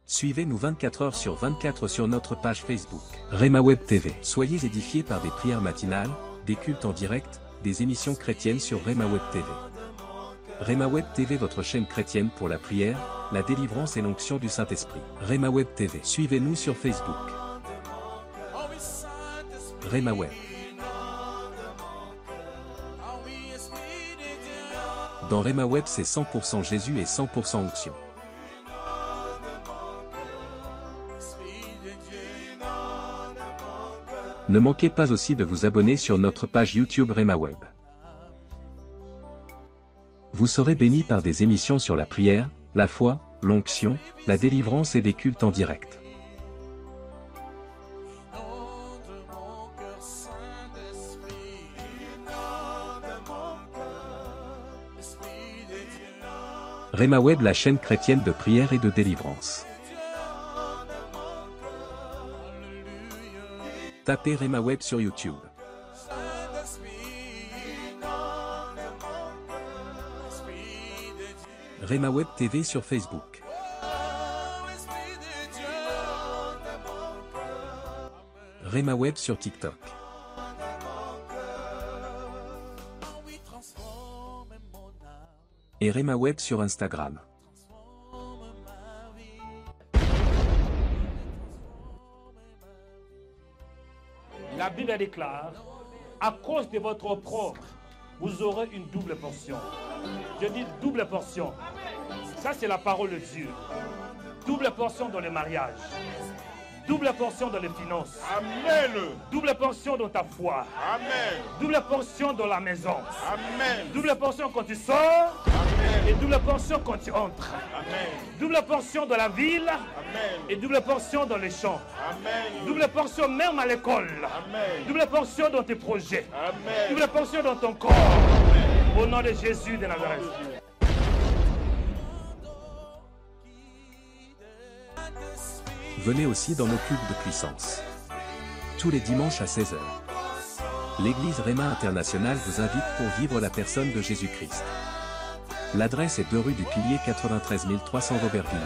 Suivez-nous 24 heures sur 24 sur notre page Facebook, Rema Web TV. Soyez édifiés par des prières matinales, des cultes en direct, des émissions chrétiennes sur Rema Web TV. Rema Web TV, votre chaîne chrétienne pour la prière, la délivrance et l'onction du Saint-Esprit. Rema Web TV. Suivez-nous sur Facebook. Rema Web. Dans Rema Web, c'est 100% Jésus et 100% onction. Ne manquez pas aussi de vous abonner sur notre page YouTube Rema Web. Vous serez bénis par des émissions sur la prière, la foi, l'onction, la délivrance et des cultes en direct. Rema Web, la chaîne chrétienne de prière et de délivrance. Tapez Rema Web sur YouTube. Rema Web TV sur Facebook. Rema Web sur TikTok. Et Rema Web sur Instagram. La Bible déclare, à cause de votre opprobre, vous aurez une double portion. Je dis double portion. Ça, c'est la parole de Dieu. Double portion dans le mariage. Double portion dans les finances. Amen. Double portion dans ta foi. Amen. Double portion dans la maison. Amen. Double portion quand tu sors. Amen. Et double portion quand tu entres. Amen. Double portion dans la ville. Amen. Et double portion dans les champs. Amen. Double portion même à l'école. Amen. Double portion dans tes projets. Amen. Double portion dans ton corps. Au nom de Jésus de Nazareth. Venez aussi dans nos cultes de puissance. Tous les dimanches à 16 h. L'église Rema Internationale vous invite pour vivre la personne de Jésus-Christ. L'adresse est 2 rue du Pilier 93 300 Aubervilliers.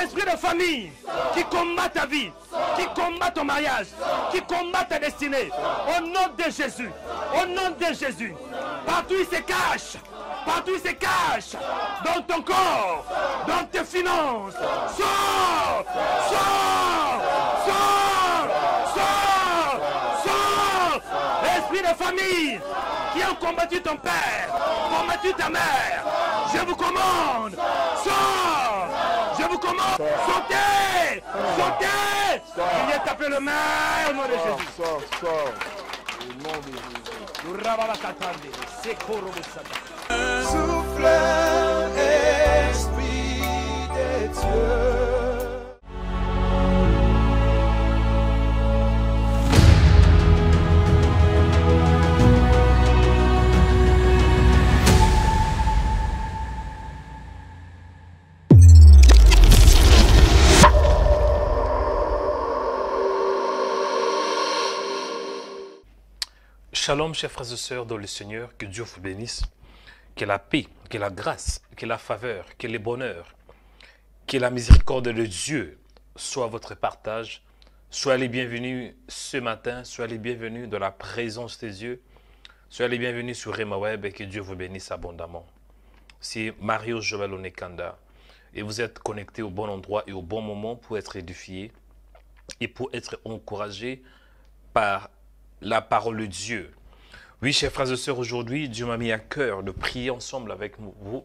Esprit de famille qui combat ta vie, qui combat ton mariage, qui combat ta destinée, au nom de Jésus, au nom de Jésus, partout il se cache, partout il se cache, dans ton corps, dans tes finances, sors, sors, sors, sors, sors, esprit de famille qui a combattu ton père, combattu ta mère, je vous commande, sors, je vous commande, sautez, sautez, il est tapé le main au nom de Jésus. Sors. Au nom de Jésus. Souffle, Esprit de Dieu. Shalom, chers frères et sœurs dans le Seigneur, que Dieu vous bénisse, que la paix, que la grâce, que la faveur, que le bonheur, que la miséricorde de Dieu soit votre partage. Soyez les bienvenus ce matin, soyez les bienvenus dans la présence de Dieu, soyez les bienvenus sur Rema Web et que Dieu vous bénisse abondamment. C'est Mario Joël Onekanda et vous êtes connecté au bon endroit et au bon moment pour être édifié et pour être encouragé par la parole de Dieu. Oui, chers frères et sœurs, aujourd'hui, Dieu m'a mis à cœur de prier ensemble avec vous.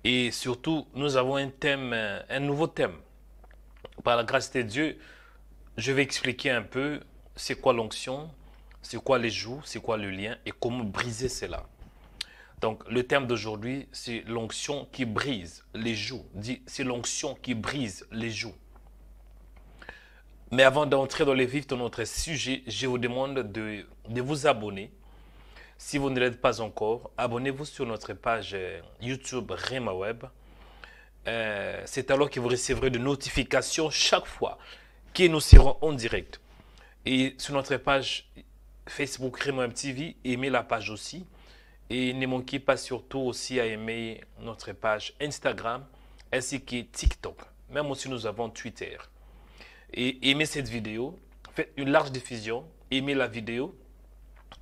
Et surtout, nous avons un thème, un nouveau thème. Par la grâce de Dieu, je vais expliquer un peu c'est quoi l'onction, c'est quoi les joues, c'est quoi le lien et comment briser cela. Donc, le thème d'aujourd'hui, c'est l'onction qui brise les joues. C'est l'onction qui brise les joues. Mais avant d'entrer dans les vifs de notre sujet, je vous demande de vous abonner. Si vous ne l'êtes pas encore, abonnez-vous sur notre page YouTube Rema Web. C'est alors que vous recevrez des notifications chaque fois que nous serons en direct. Et sur notre page Facebook Rema Web TV, aimez la page aussi. Et ne manquez pas surtout aussi à aimer notre page Instagram, ainsi que TikTok. Même aussi, nous avons Twitter. Et aimez cette vidéo. Faites une large diffusion. Aimez la vidéo.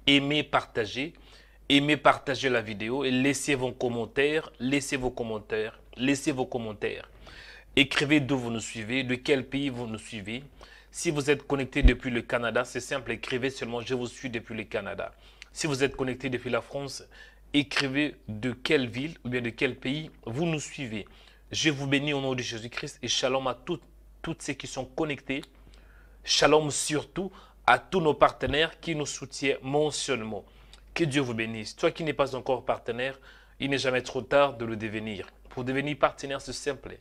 Aimez partager la vidéo et laissez vos commentaires, Écrivez d'où vous nous suivez, de quel pays vous nous suivez. Si vous êtes connecté depuis le Canada, c'est simple, écrivez seulement « Je vous suis depuis le Canada ». Si vous êtes connecté depuis la France, écrivez de quelle ville ou bien de quel pays vous nous suivez. Je vous bénis au nom de Jésus-Christ et shalom à toutes ceux qui sont connectés. Shalom surtout à tous nos partenaires qui nous soutiennent mensuellement. Que Dieu vous bénisse. Toi qui n'es pas encore partenaire, il n'est jamais trop tard de le devenir. Pour devenir partenaire, c'est simple.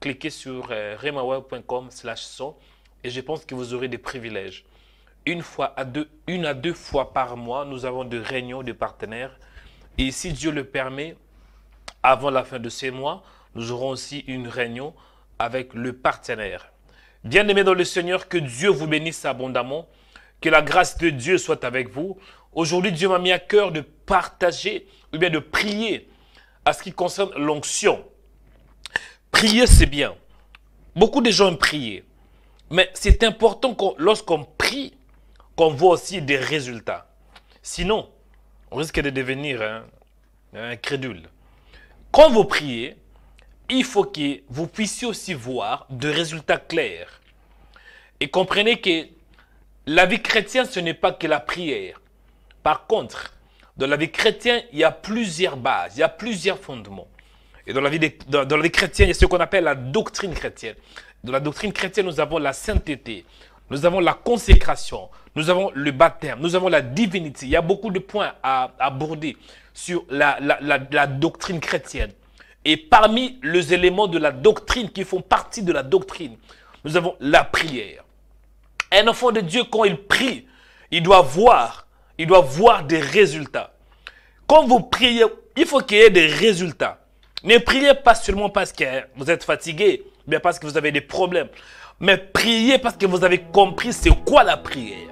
Cliquez sur remaweb.com/son et je pense que vous aurez des privilèges. Une à deux fois par mois, nous avons des réunions de partenaires. Et si Dieu le permet, avant la fin de ces mois, nous aurons aussi une réunion avec le partenaire. Bien-aimés dans le Seigneur, que Dieu vous bénisse abondamment. Que la grâce de Dieu soit avec vous. Aujourd'hui, Dieu m'a mis à cœur de partager ou bien de prier à ce qui concerne l'onction. Prier, c'est bien. Beaucoup de gens aiment prier. Mais c'est important lorsqu'on prie, qu'on voit aussi des résultats. Sinon, on risque de devenir incrédule. Quand vous priez, il faut que vous puissiez aussi voir de résultats clairs. Et comprenez que la vie chrétienne, ce n'est pas que la prière. Par contre, dans la vie chrétienne, il y a plusieurs bases, il y a plusieurs fondements. Et dans la vie chrétienne, il y a ce qu'on appelle la doctrine chrétienne. Dans la doctrine chrétienne, nous avons la sainteté, nous avons la consécration, nous avons le baptême, nous avons la divinité. Il y a beaucoup de points à aborder sur la doctrine chrétienne. Et parmi les éléments de la doctrine qui font partie de la doctrine, nous avons la prière. Un enfant de Dieu, quand il prie, il doit voir des résultats. Quand vous priez, il faut qu'il y ait des résultats. Ne priez pas seulement parce que vous êtes fatigué, bien parce que vous avez des problèmes. Mais priez parce que vous avez compris c'est quoi la prière.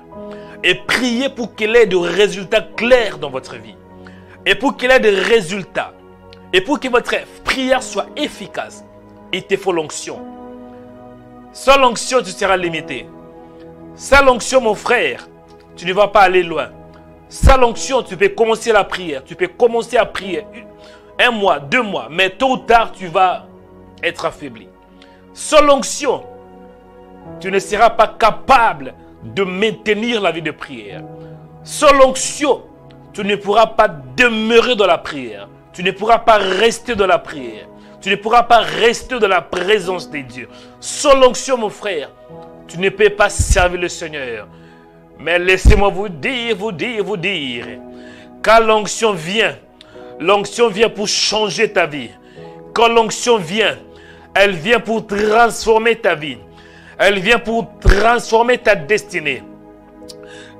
Et priez pour qu'il y ait des résultats clairs dans votre vie. Et pour qu'il y ait des résultats. Et pour que votre prière soit efficace, il te faut l'onction. Sans l'onction, tu seras limité. Sans l'onction, mon frère, tu ne vas pas aller loin. Sans l'onction, tu peux commencer la prière. Tu peux commencer à prier 1 mois, 2 mois. Mais tôt ou tard, tu vas être affaibli. Sans l'onction, tu ne seras pas capable de maintenir la vie de prière. Sans l'onction, tu ne pourras pas demeurer dans la prière. Tu ne pourras pas rester dans la prière. Tu ne pourras pas rester dans la présence de Dieu. Sans l'onction, mon frère, tu ne peux pas servir le Seigneur. Mais laissez-moi vous dire, quand l'onction vient pour changer ta vie. Quand l'onction vient, elle vient pour transformer ta vie. Elle vient pour transformer ta destinée.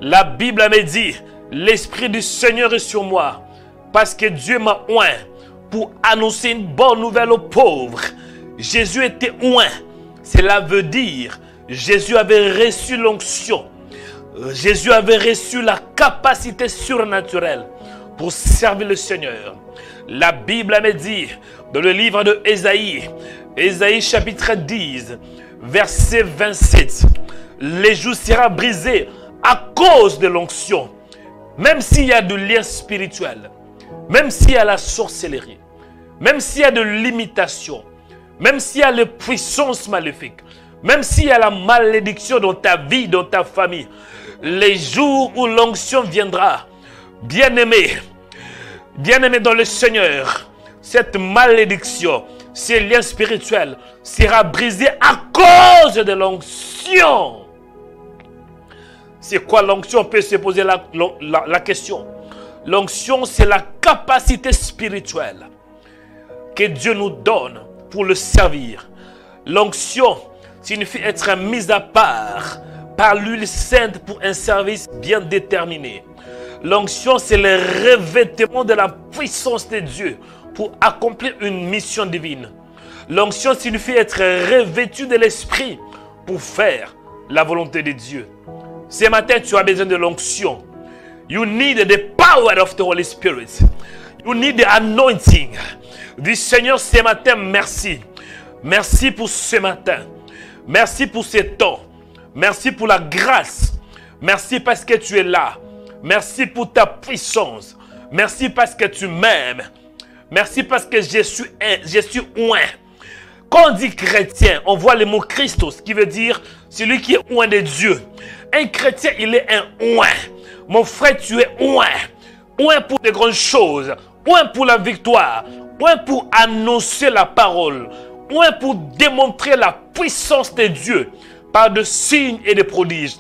La Bible me dit, l'Esprit du Seigneur est sur moi, parce que Dieu m'a oint pour annoncer une bonne nouvelle aux pauvres. Jésus était oint. Cela veut dire, Jésus avait reçu l'onction. Jésus avait reçu la capacité surnaturelle pour servir le Seigneur. La Bible me dit, dans le livre de Ésaïe chapitre 10, verset 27, les joues seront brisées à cause de l'onction. Même s'il y a de liens spirituels, même s'il y a la sorcellerie, même s'il y a de l'imitation, même s'il y a les puissances maléfiques, même s'il y a la malédiction dans ta vie, dans ta famille, les jours où l'onction viendra, bien-aimé dans le Seigneur, cette malédiction, ces liens spirituels sera brisé à cause de l'onction. C'est quoi l'onction? On peut se poser la question. L'onction, c'est la capacité spirituelle que Dieu nous donne pour le servir. L'onction signifie être mis à part par l'huile sainte pour un service bien déterminé. L'onction, c'est le revêtement de la puissance de Dieu pour accomplir une mission divine. L'onction signifie être revêtu de l'esprit pour faire la volonté de Dieu. Ce matin, tu as besoin de l'onction. You need the power of the Holy Spirit. You need the anointing. Dis Seigneur, ce matin, merci. Merci pour ce matin. Merci pour ce temps. Merci pour la grâce. Merci parce que tu es là. Merci pour ta puissance. Merci parce que tu m'aimes. Merci parce que je suis oint. Quand on dit chrétien, on voit le mot Christos qui veut dire celui qui est oint de Dieu. Un chrétien, il est un oint. Mon frère, tu es oint. Oint pour de grandes choses. Oint pour la victoire. Oint pour annoncer la parole. Oint pour démontrer la puissance de Dieu par de signes et de prodiges.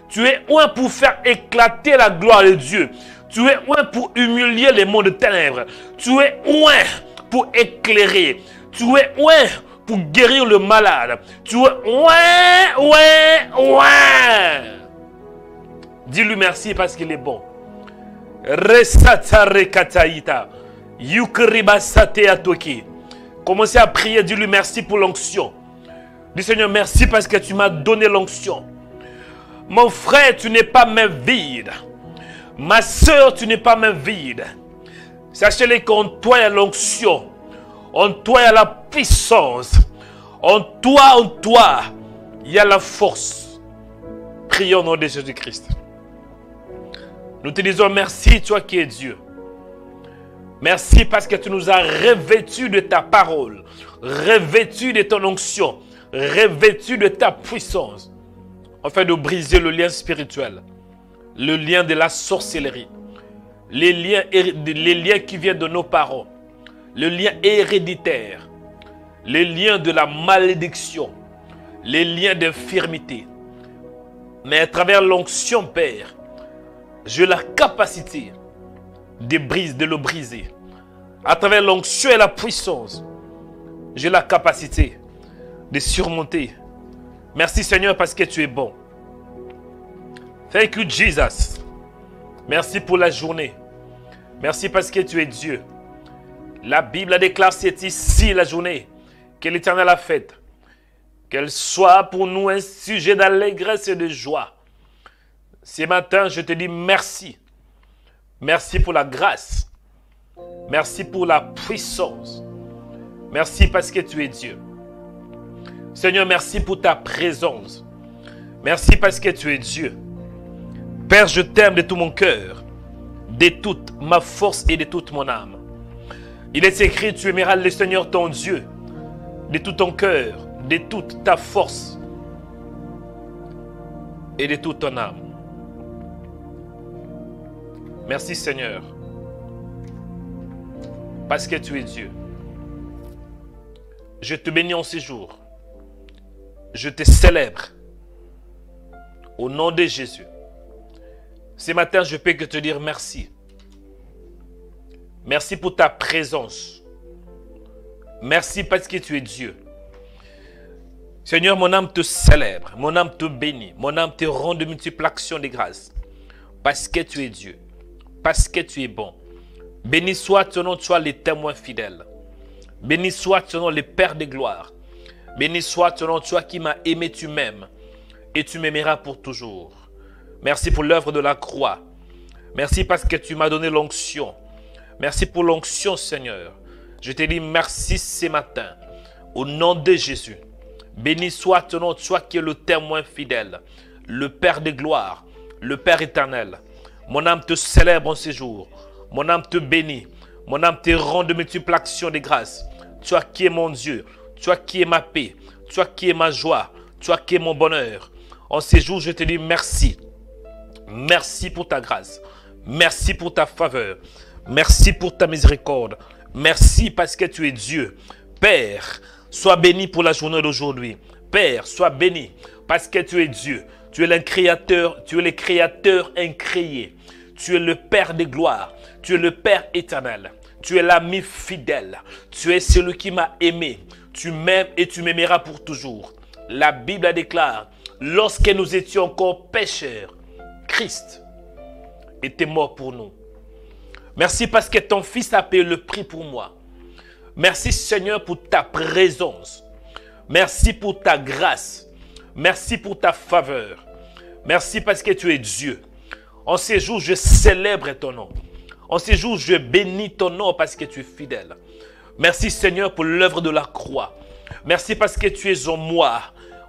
Tu es oint pour faire éclater la gloire de Dieu. Tu es oint pour humilier les mondes de ténèbres. Tu es oint pour éclairer. Tu es oint pour guérir le malade. Tu es oint. Dis-lui merci parce qu'il est bon. Commencez à prier, dis-lui merci pour l'onction. Dis Seigneur, merci parce que tu m'as donné l'onction. Mon frère, tu n'es pas main vide. Ma soeur, tu n'es pas main vide. Sachez-le qu'en toi il y a l'onction. En toi il y a la puissance. En toi, il y a la force. Prions au nom de Jésus-Christ. Nous te disons merci, toi qui es Dieu. Merci parce que tu nous as revêtus de ta parole, revêtus de ton onction, revêtus de ta puissance, afin de briser le lien spirituel, le lien de la sorcellerie, les liens qui viennent de nos parents, le lien héréditaire, les liens de la malédiction, les liens d'infirmité. Mais à travers l'onction, Père, j'ai la capacité de le briser. À travers l'onction et la puissance, j'ai la capacité de surmonter. Merci Seigneur parce que tu es bon. Thank you Jesus. Merci pour la journée. Merci parce que tu es Dieu. La Bible déclare c'est ici la journée que l'Éternel a faite. Qu'elle soit pour nous un sujet d'allégresse et de joie. Ce matin, je te dis merci. Merci pour la grâce. Merci pour la puissance. Merci parce que tu es Dieu. Seigneur, merci pour ta présence. Merci parce que tu es Dieu. Père, je t'aime de tout mon cœur, de toute ma force et de toute mon âme. Il est écrit, tu aimeras le Seigneur ton Dieu de tout ton cœur, de toute ta force et de toute ton âme. Merci Seigneur, parce que tu es Dieu. Je te bénis en ces jours. Je te célèbre au nom de Jésus. Ce matin, je peux que te dire merci. Merci pour ta présence. Merci parce que tu es Dieu. Seigneur, mon âme te célèbre, mon âme te bénit, mon âme te rend de multiples actions de grâce. Parce que tu es Dieu, parce que tu es bon. Béni soit ton nom, toi les témoins fidèles. Béni soit ton nom, le Père de gloire. Béni soit ton nom, toi qui m'as aimé, tu m'aimes. Et tu m'aimeras pour toujours. Merci pour l'œuvre de la croix. Merci parce que tu m'as donné l'onction. Merci pour l'onction, Seigneur. Je te dis merci ce matin. Au nom de Jésus. Béni soit ton nom, toi qui es le témoin fidèle. Le Père de gloire. Le Père éternel. Mon âme te célèbre en ces jours. Mon âme te bénit. Mon âme te rend de multiples actions de grâce. Toi qui es mon Dieu. Toi qui es ma paix. Toi qui es ma joie. Toi qui es mon bonheur. En ces jours, je te dis merci. Merci pour ta grâce. Merci pour ta faveur. Merci pour ta miséricorde. Merci parce que tu es Dieu. Père, sois béni pour la journée d'aujourd'hui. Père, sois béni parce que tu es Dieu. Tu es le créateur incréé. Tu es le Père de gloire. Tu es le Père éternel. Tu es l'ami fidèle. Tu es celui qui m'a aimé. Tu m'aimes et tu m'aimeras pour toujours. La Bible déclare, lorsque nous étions encore pécheurs, Christ était mort pour nous. Merci parce que ton Fils a payé le prix pour moi. Merci Seigneur pour ta présence. Merci pour ta grâce. Merci pour ta faveur. Merci parce que tu es Dieu. En ces jours, je célèbre ton nom. En ces jours, je bénis ton nom parce que tu es fidèle. Merci Seigneur pour l'œuvre de la croix. Merci parce que tu es en moi.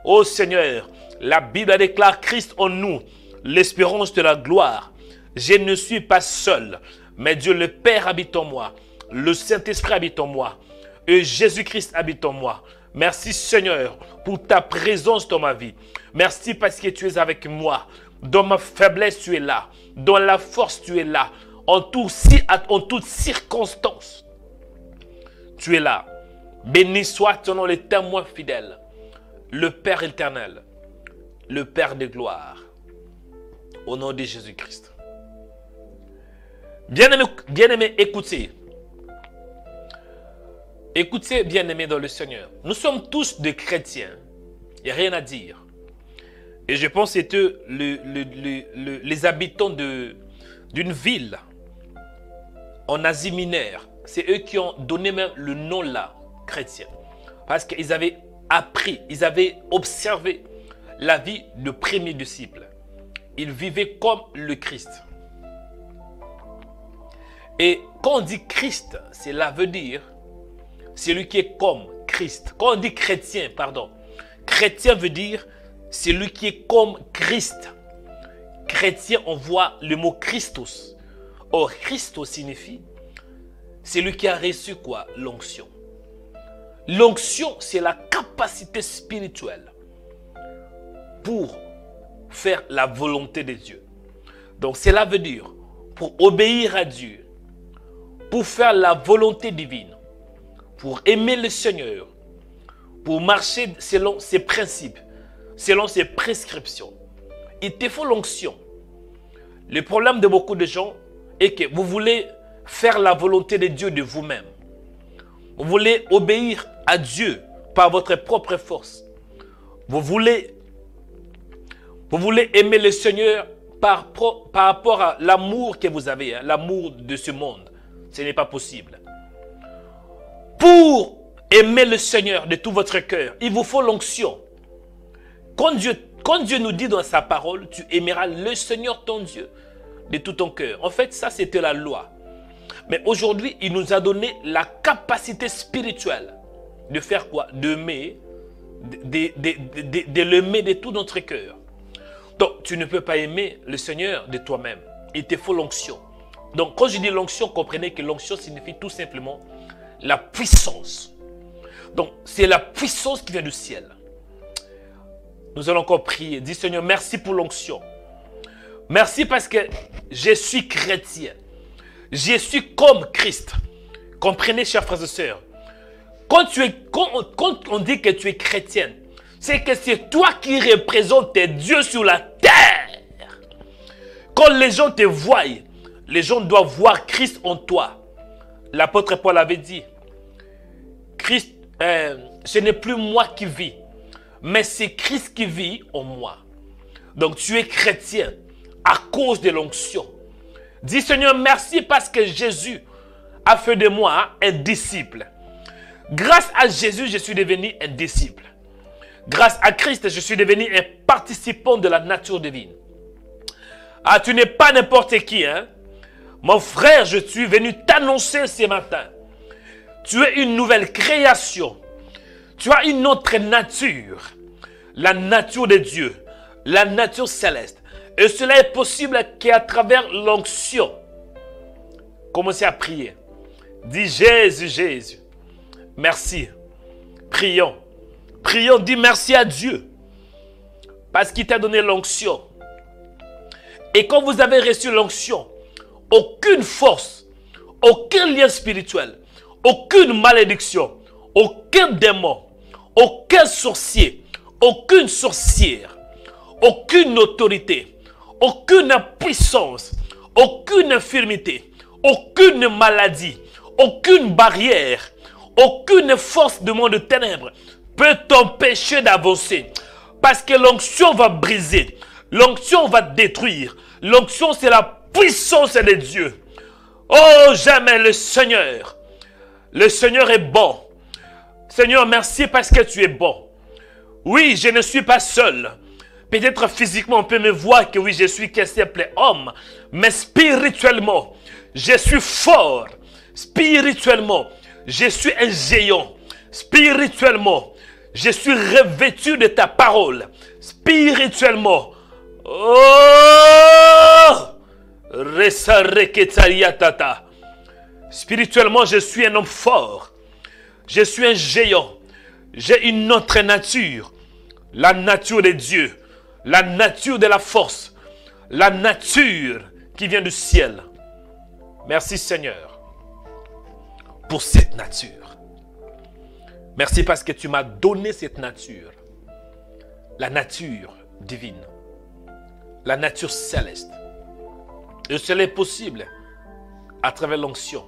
Oh Seigneur, la Bible déclare Christ en nous, l'espérance de la gloire. Je ne suis pas seul, mais Dieu le Père habite en moi. Le Saint-Esprit habite en moi. Et Jésus-Christ habite en moi. Merci Seigneur pour ta présence dans ma vie. Merci parce que tu es avec moi. Dans ma faiblesse, tu es là. Dans la force, tu es là. En toutes circonstances, tu es là. Béni soit ton nom, le témoin fidèle, le Père éternel, le Père de gloire. Au nom de Jésus-Christ. Bien-aimés, écoutez. Écoutez, bien-aimés dans le Seigneur. Nous sommes tous des chrétiens. Il n'y a rien à dire. Et je pense que c'était les habitants d'une ville en Asie mineure. C'est eux qui ont donné même le nom là, chrétien. Parce qu'ils avaient appris, ils avaient observé la vie de premiers disciples. Ils vivaient comme le Christ. Et quand on dit Christ, cela veut dire celui qui est comme Christ. Quand on dit chrétien, pardon, chrétien veut dire celui qui est comme Christ. Chrétien, on voit le mot Christos. Or, Christos signifie celui qui a reçu quoi? L'onction. L'onction, c'est la capacité spirituelle pour faire la volonté de Dieu. Donc, cela veut dire, pour obéir à Dieu, pour faire la volonté divine, pour aimer le Seigneur, pour marcher selon ses principes, selon ses prescriptions. Il te faut l'onction. Le problème de beaucoup de gens est que vous voulez faire la volonté de Dieu de vous-même. Vous voulez obéir à Dieu par votre propre force. Vous voulez aimer le Seigneur par rapport à l'amour que vous avez, hein, l'amour de ce monde. Ce n'est pas possible. Pour aimer le Seigneur de tout votre cœur, il vous faut l'onction. Quand Dieu nous dit dans sa parole, tu aimeras le Seigneur ton Dieu de tout ton cœur. En fait, ça c'était la loi. Mais aujourd'hui, il nous a donné la capacité spirituelle de faire quoi? D'aimer, de l'aimer de tout notre cœur. Donc, tu ne peux pas aimer le Seigneur de toi-même. Il te faut l'onction. Donc, quand je dis l'onction, comprenez que l'onction signifie tout simplement la puissance. Donc, c'est la puissance qui vient du ciel. Nous allons encore prier. Dis Seigneur, merci pour l'onction. Merci parce que je suis chrétien. Je suis comme Christ. Comprenez, chers frères et sœurs. Quand on dit que tu es chrétienne, c'est que c'est toi qui représentes Dieu sur la terre. Quand les gens te voient, les gens doivent voir Christ en toi. L'apôtre Paul avait dit, Christ, ce n'est plus moi qui vis, mais c'est Christ qui vit en moi. Donc tu es chrétien à cause de l'onction. Dis Seigneur, merci parce que Jésus a fait de moi un disciple. Grâce à Jésus, je suis devenu un disciple. Grâce à Christ, je suis devenu un participant de la nature divine. Ah, tu n'es pas n'importe qui, hein? Mon frère, je suis venu t'annoncer ce matin. Tu es une nouvelle création. Tu as une autre nature. La nature de Dieu. La nature céleste. Et cela est possible qu'à travers l'onction. Commencez à prier. Dis Jésus, Jésus. Merci. Prions. Prions, dis merci à Dieu. Parce qu'il t'a donné l'onction. Et quand vous avez reçu l'onction, aucune force, aucun lien spirituel, aucune malédiction, aucun démon, aucun sorcier, aucune sorcière, aucune autorité, aucune puissance, aucune infirmité, aucune maladie, aucune barrière, aucune force de monde de ténèbres peut t'empêcher d'avancer. Parce que l'onction va briser, l'onction va détruire. L'onction, c'est la puissance de Dieu. Oh, jamais le Seigneur. Le Seigneur est bon. Seigneur, merci parce que tu es bon. Oui, je ne suis pas seul. Peut-être physiquement, on peut me voir que oui, je suis qu'un simple homme. Mais spirituellement, je suis fort. Spirituellement, je suis un géant. Spirituellement, Je suis revêtu de ta parole spirituellement. Oh! Spirituellement, je suis un homme fort. Je suis un géant. J'ai une autre nature. La nature de Dieu. La nature de la force. La nature qui vient du ciel. Merci Seigneur pour cette nature. Merci parce que tu m'as donné cette nature. La nature divine. La nature céleste. Et cela est possible à travers l'onction.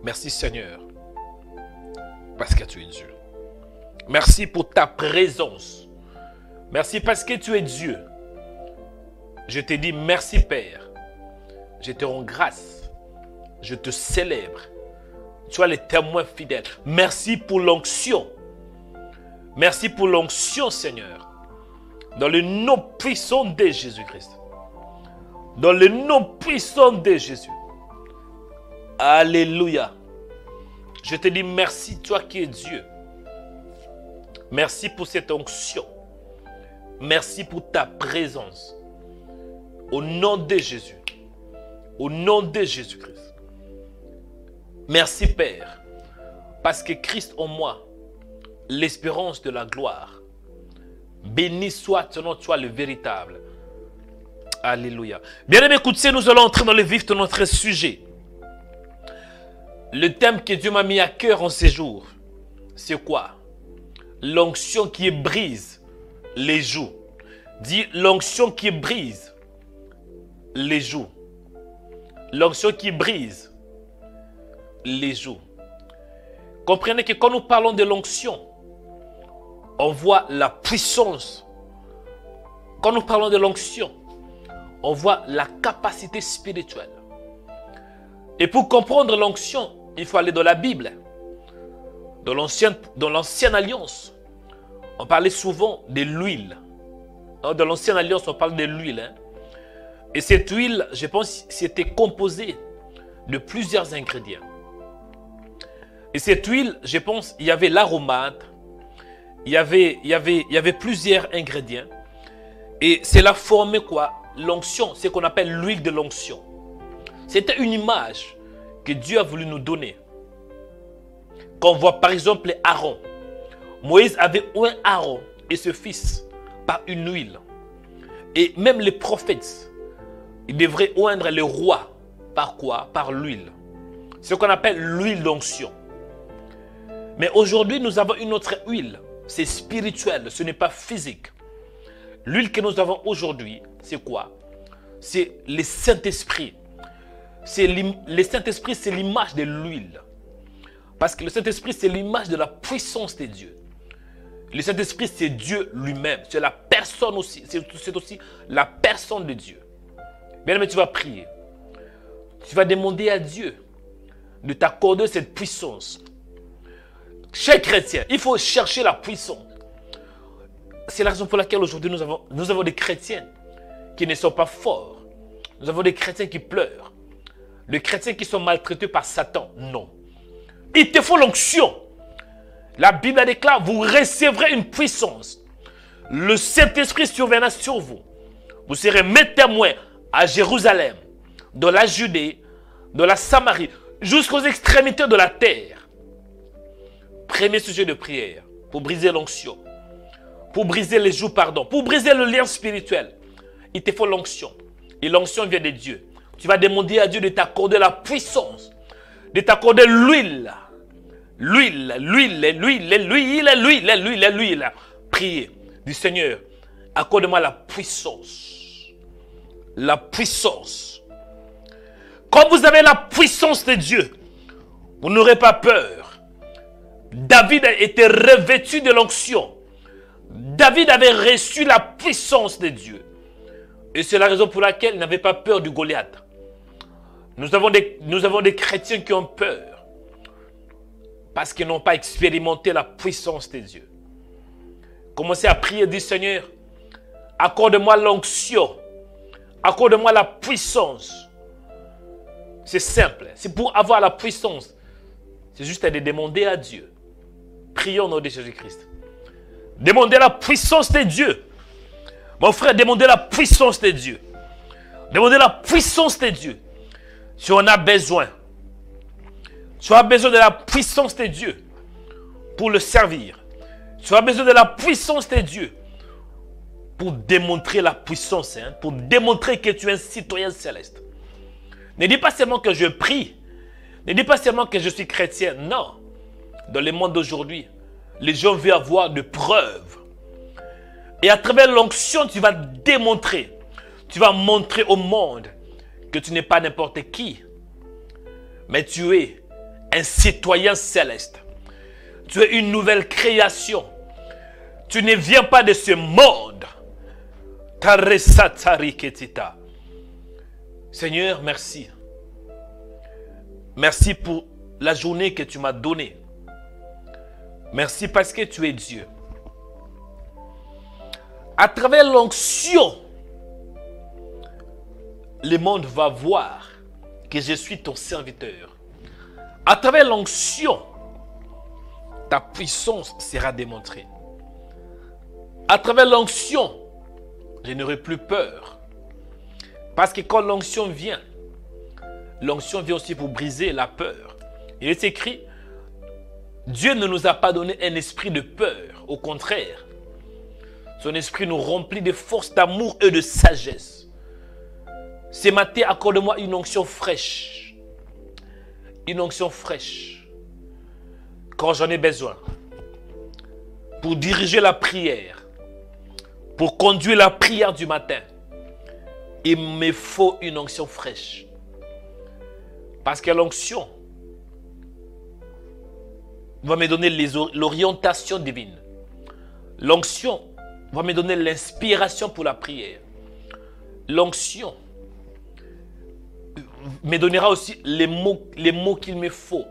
Merci Seigneur parce que tu es Dieu. Merci pour ta présence. Merci parce que tu es Dieu. Je te dis merci Père. Je te rends grâce. Je te célèbre. Tu es le témoin fidèle. Merci pour l'onction. Merci pour l'onction, Seigneur. Dans le nom puissant de Jésus-Christ. Dans le nom puissant de Jésus. Alléluia. Je te dis merci, toi qui es Dieu. Merci pour cette onction. Merci pour ta présence. Au nom de Jésus. Au nom de Jésus-Christ. Merci Père, parce que Christ en moi, l'espérance de la gloire. Béni soit ton nom, toi le véritable. Alléluia. Bien-aimés, écoutez, nous allons entrer dans le vif de notre sujet. Le thème que Dieu m'a mis à cœur en ces jours, c'est quoi? L'onction qui brise les joues. Dis l'onction qui brise les joues. L'onction qui brise les joues. Comprenez que quand nous parlons de l'onction, on voit la puissance. Quand nous parlons de l'onction, on voit la capacité spirituelle. Et pour comprendre l'onction, il faut aller dans la Bible. Dans l'ancienne alliance, on parlait souvent de l'huile. Dans l'ancienne alliance, on parle de l'huile. Et cette huile, je pense, c'était composée de plusieurs ingrédients. Et cette huile, je pense, il y avait l'aromate, il y avait plusieurs ingrédients. Et cela formait quoi? L'onction, ce qu'on appelle l'huile de l'onction. C'était une image que Dieu a voulu nous donner. Quand on voit par exemple Aaron, Moïse avait oint Aaron et ce fils par une huile. Et même les prophètes, ils devraient oindre le roi. Par quoi? Par l'huile. C'est ce qu'on appelle l'huile d'onction. Mais aujourd'hui, nous avons une autre huile. C'est spirituel, ce n'est pas physique. L'huile que nous avons aujourd'hui, c'est quoi? C'est le Saint-Esprit. Le Saint-Esprit, c'est l'image de l'huile. Parce que le Saint-Esprit, c'est l'image de la puissance de Dieu. Le Saint-Esprit, c'est Dieu lui-même. C'est la personne aussi. C'est aussi la personne de Dieu. Bien, mais tu vas prier. Tu vas demander à Dieu de t'accorder cette puissance. Cher chrétien, il faut chercher la puissance. C'est la raison pour laquelle aujourd'hui nous avons des chrétiens qui ne sont pas forts. Nous avons des chrétiens qui pleurent. Des chrétiens qui sont maltraités par Satan. Non. Il te faut l'onction. La Bible déclare, vous recevrez une puissance. Le Saint-Esprit surviendra sur vous. Vous serez mes témoins à Jérusalem, dans la Judée, dans la Samarie, jusqu'aux extrémités de la terre. Premier sujet de prière, pour briser l'onction, pour briser les joues, pour briser le lien spirituel. Il te faut l'onction. Et l'onction vient de Dieu. Tu vas demander à Dieu de t'accorder la puissance, de t'accorder l'huile. L'huile. Priez du Seigneur, accorde-moi la puissance. La puissance. Quand vous avez la puissance de Dieu, vous n'aurez pas peur. David a été revêtu de l'onction. David avait reçu la puissance de Dieu. Et c'est la raison pour laquelle il n'avait pas peur du Goliath. Nous avons des chrétiens qui ont peur. Parce qu'ils n'ont pas expérimenté la puissance de Dieu. Commencez à prier, dit Seigneur, accorde-moi l'onction. Accorde-moi la puissance. C'est simple. C'est pour avoir la puissance. C'est juste de demander à Dieu. Prions au nom de Jésus-Christ. Demandez la puissance de Dieu. Mon frère, demandez la puissance de Dieu. Demandez la puissance de Dieu. Tu en as besoin. Tu as besoin de la puissance de Dieu pour le servir. Tu as besoin de la puissance de Dieu pour démontrer la puissance, hein, pour démontrer que tu es un citoyen céleste. Ne dis pas seulement que je prie. Ne dis pas seulement que je suis chrétien. Non. Dans le monde d'aujourd'hui, les gens veulent avoir de preuves. Et à travers l'onction, tu vas démontrer. Tu vas montrer au monde que tu n'es pas n'importe qui. Mais tu es un citoyen céleste. Tu es une nouvelle création. Tu ne viens pas de ce monde. Seigneur, merci. Merci pour la journée que tu m'as donnée. Merci parce que tu es Dieu. À travers l'onction, le monde va voir que je suis ton serviteur. À travers l'onction, ta puissance sera démontrée. À travers l'onction, je n'aurai plus peur. Parce que quand l'onction vient aussi pour briser la peur. Il est écrit, Dieu ne nous a pas donné un esprit de peur. Au contraire, son esprit nous remplit de force, d'amour et de sagesse. Ce matin, accorde-moi une onction fraîche. Une onction fraîche. Quand j'en ai besoin. Pour diriger la prière. Pour conduire la prière du matin. Il me faut une onction fraîche. Parce que l'onction va me donner l'orientation divine. L'onction va me donner l'inspiration pour la prière. L'onction me donnera aussi les mots qu'il me faut.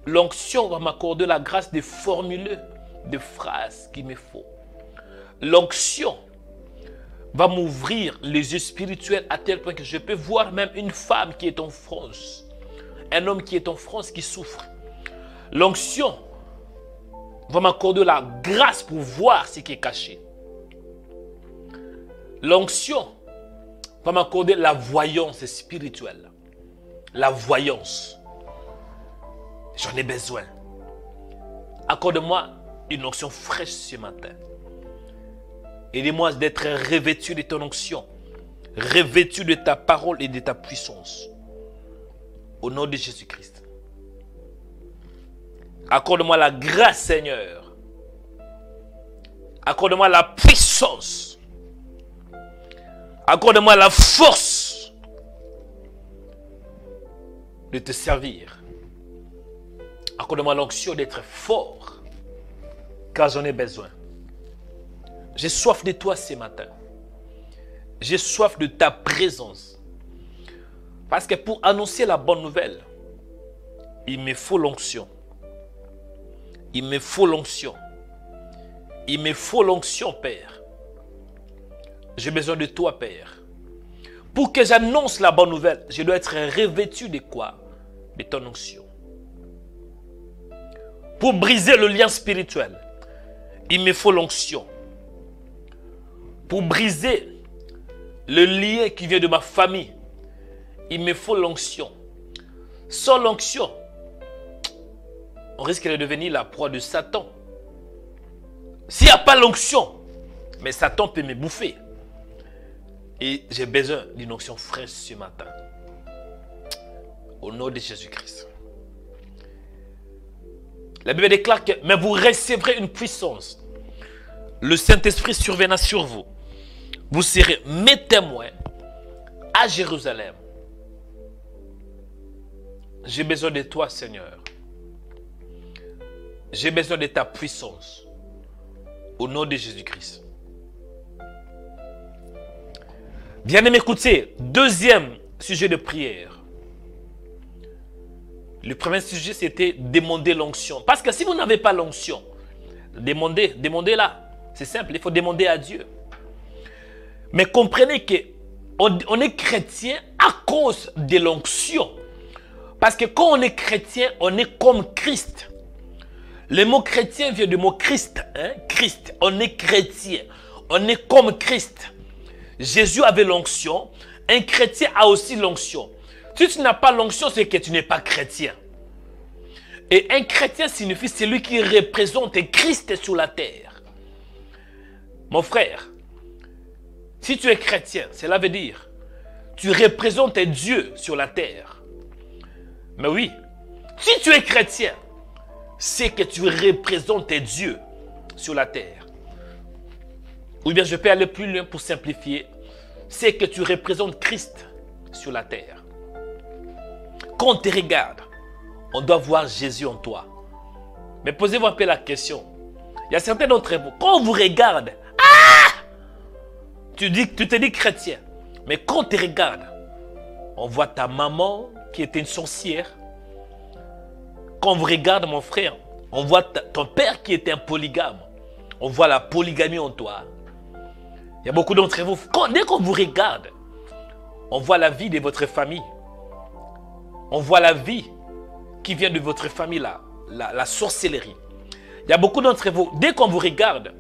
L'onction va m'accorder la grâce de formuler des phrases qu'il me faut. L'onction va m'ouvrir les yeux spirituels à tel point que je peux voir même une femme qui est en France. Un homme qui est en France qui souffre. L'onction va m'accorder la grâce pour voir ce qui est caché. L'onction va m'accorder la voyance spirituelle. La voyance. J'en ai besoin. Accorde-moi une onction fraîche ce matin. Aide-moi d'être revêtu de ton onction. Revêtu de ta parole et de ta puissance. Au nom de Jésus-Christ. Accorde-moi la grâce, Seigneur. Accorde-moi la puissance. Accorde-moi la force de te servir. Accorde-moi l'onction d'être fort, car j'en ai besoin. J'ai soif de toi ce matin. J'ai soif de ta présence. Parce que pour annoncer la bonne nouvelle, il me faut l'onction. Il me faut l'onction. Il me faut l'onction, Père. J'ai besoin de toi, Père. Pour que j'annonce la bonne nouvelle, je dois être revêtu de quoi? De ton onction. Pour briser le lien spirituel, il me faut l'onction. Pour briser le lien qui vient de ma famille, il me faut l'onction. Sans l'onction, on risque de devenir la proie de Satan. S'il n'y a pas l'onction, mais Satan peut me bouffer. Et j'ai besoin d'une onction fraîche ce matin. Au nom de Jésus-Christ. La Bible déclare que mais vous recevrez une puissance. Le Saint-Esprit surviendra sur vous. Vous serez mes témoins à Jérusalem. J'ai besoin de toi, Seigneur. J'ai besoin de ta puissance. Au nom de Jésus-Christ. Bien-aimés, écoutez, deuxième sujet de prière. Le premier sujet, c'était demander l'onction. Parce que si vous n'avez pas l'onction, demandez-la. C'est simple, il faut demander à Dieu. Mais comprenez qu'on est chrétien à cause de l'onction. Parce que quand on est chrétien, on est comme Christ. Le mot chrétien vient du mot Christ. Hein? Christ. On est chrétien. On est comme Christ. Jésus avait l'onction. Un chrétien a aussi l'onction. Si tu n'as pas l'onction, c'est que tu n'es pas chrétien. Et un chrétien signifie celui qui représente Christ sur la terre. Mon frère, si tu es chrétien, cela veut dire tu représentes Dieu sur la terre. Mais oui, si tu es chrétien, c'est que tu représentes Dieu sur la terre. Ou bien je peux aller plus loin pour simplifier. C'est que tu représentes Christ sur la terre. Quand on te regarde, on doit voir Jésus en toi. Mais posez-vous un peu la question. Il y a certains d'entre vous, quand on vous regarde, tu te dis chrétien. Mais quand on te regarde, on voit ta maman qui était une sorcière. Quand on vous regarde, mon frère, on voit ton père qui était un polygame. On voit la polygamie en toi. Il y a beaucoup d'entre vous, dès qu'on vous regarde, on voit la vie de votre famille. On voit la vie qui vient de votre famille, la sorcellerie. Il y a beaucoup d'entre vous, dès qu'on vous regarde,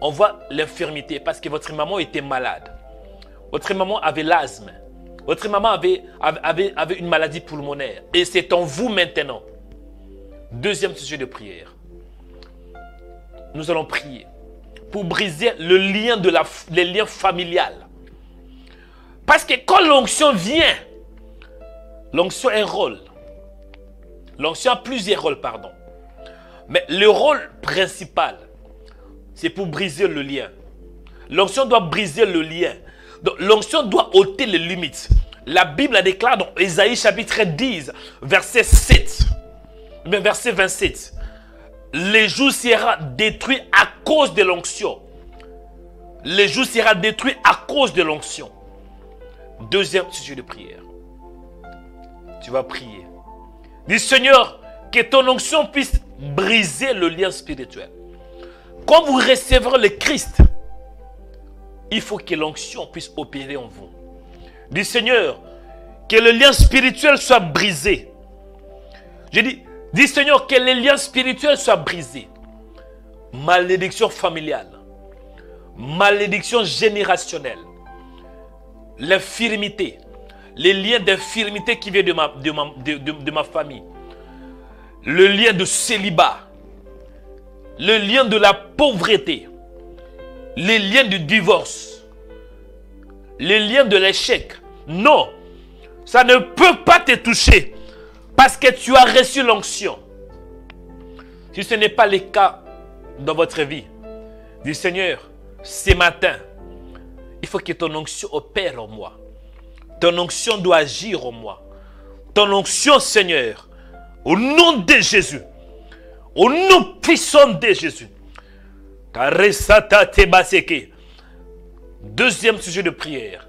on voit l'infirmité parce que votre maman était malade. Votre maman avait l'asthme. Votre maman avait une maladie pulmonaire. Et c'est en vous maintenant. Deuxième sujet de prière. Nous allons prier pour briser le lien familial. Parce que quand l'onction vient, l'onction a un rôle. L'onction a plusieurs rôles, pardon. Mais le rôle principal, c'est pour briser le lien. L'onction doit briser le lien. Donc l'onction doit ôter les limites. La Bible la déclare dans Ésaïe chapitre 10, verset 7, verset 27. Les jours sera détruit à cause de l'onction. Les jours sera détruit à cause de l'onction. Deuxième sujet de prière. Tu vas prier. Dis Seigneur, que ton onction puisse briser le lien spirituel. Quand vous recevrez le Christ, il faut que l'onction puisse opérer en vous. Dis Seigneur, que le lien spirituel soit brisé. Je dis Seigneur, que les liens spirituels soient brisés. Malédiction familiale. Malédiction générationnelle. L'infirmité. Les liens d'infirmité qui viennent de ma famille. Le lien de célibat. Le lien de la pauvreté. Les liens du divorce. Les liens de l'échec. Non. Ça ne peut pas te toucher. Parce que tu as reçu l'onction. Si ce n'est pas le cas dans votre vie, dis Seigneur, ce matin, il faut que ton onction opère en moi. Ton onction doit agir en moi. Ton onction, Seigneur, au nom de Jésus, au nom puissant de Jésus. Deuxième sujet de prière.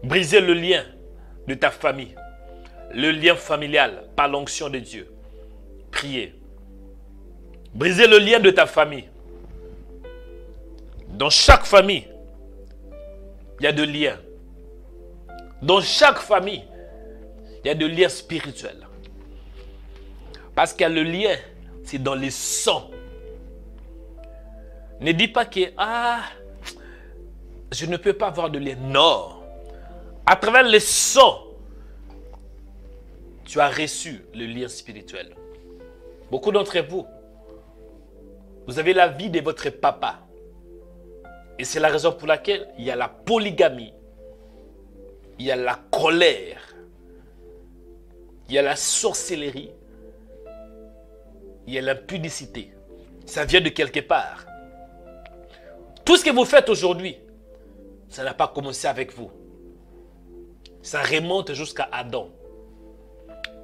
Briser le lien de ta famille. Le lien familial par l'onction de Dieu. Priez. Briser le lien de ta famille. Dans chaque famille, il y a des liens. Dans chaque famille, il y a des liens spirituels. Parce que le lien, c'est dans les sangs. Ne dis pas que, je ne peux pas avoir de lien. Non. À travers les sangs, tu as reçu le lien spirituel. Beaucoup d'entre vous, vous avez la vie de votre papa. Et c'est la raison pour laquelle il y a la polygamie. Il y a la colère. Il y a la sorcellerie. Il y a l'impudicité. Ça vient de quelque part. Tout ce que vous faites aujourd'hui, ça n'a pas commencé avec vous. Ça remonte jusqu'à Adam.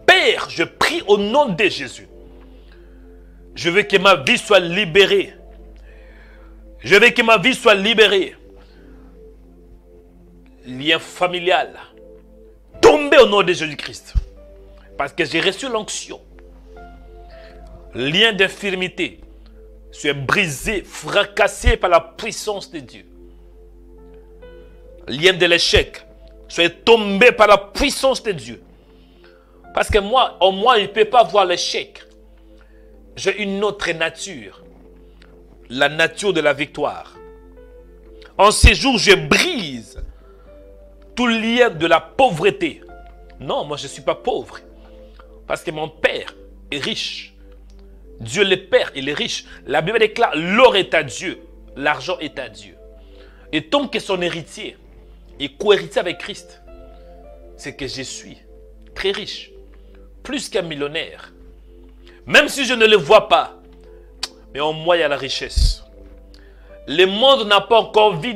Père, je prie au nom de Jésus. Je veux que ma vie soit libérée. Je veux que ma vie soit libérée. Lien familial. Tombé au nom de Jésus-Christ. Parce que j'ai reçu l'onction. Lien d'infirmité. Sois brisé, fracassé par la puissance de Dieu. Lien de l'échec. Sois tombé par la puissance de Dieu. Parce que moi, en moi, il ne peut pas voir l'échec. j'ai une autre nature. La nature de la victoire. En ces jours, je brise tout lien de la pauvreté. Non, moi je ne suis pas pauvre. Parce que mon Père est riche. Dieu le Père, il est riche. La Bible déclare, l'or est à Dieu, l'argent est à Dieu. Et tant que son héritier est co-héritier avec Christ, c'est que je suis très riche, plus qu'un millionnaire. Même si je ne le vois pas, mais en moi il y a la richesse. Le monde n'a pas encore vu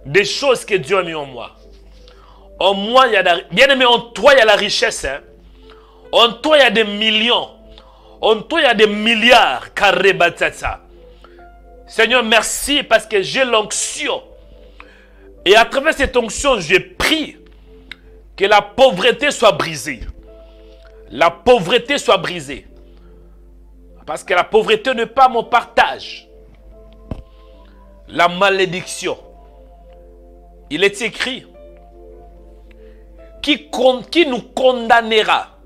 des choses que Dieu a mis en moi. En moi, il y a la... Bien aimé, en toi, il y a la richesse. Hein? En toi, il y a des millions. En toi, il y a des milliards. Seigneur, merci parce que j'ai l'onction. Et à travers cette onction, j'ai pris que la pauvreté soit brisée. La pauvreté soit brisée. Parce que la pauvreté n'est pas mon partage. La malédiction. Il est écrit. Qui nous condamnera?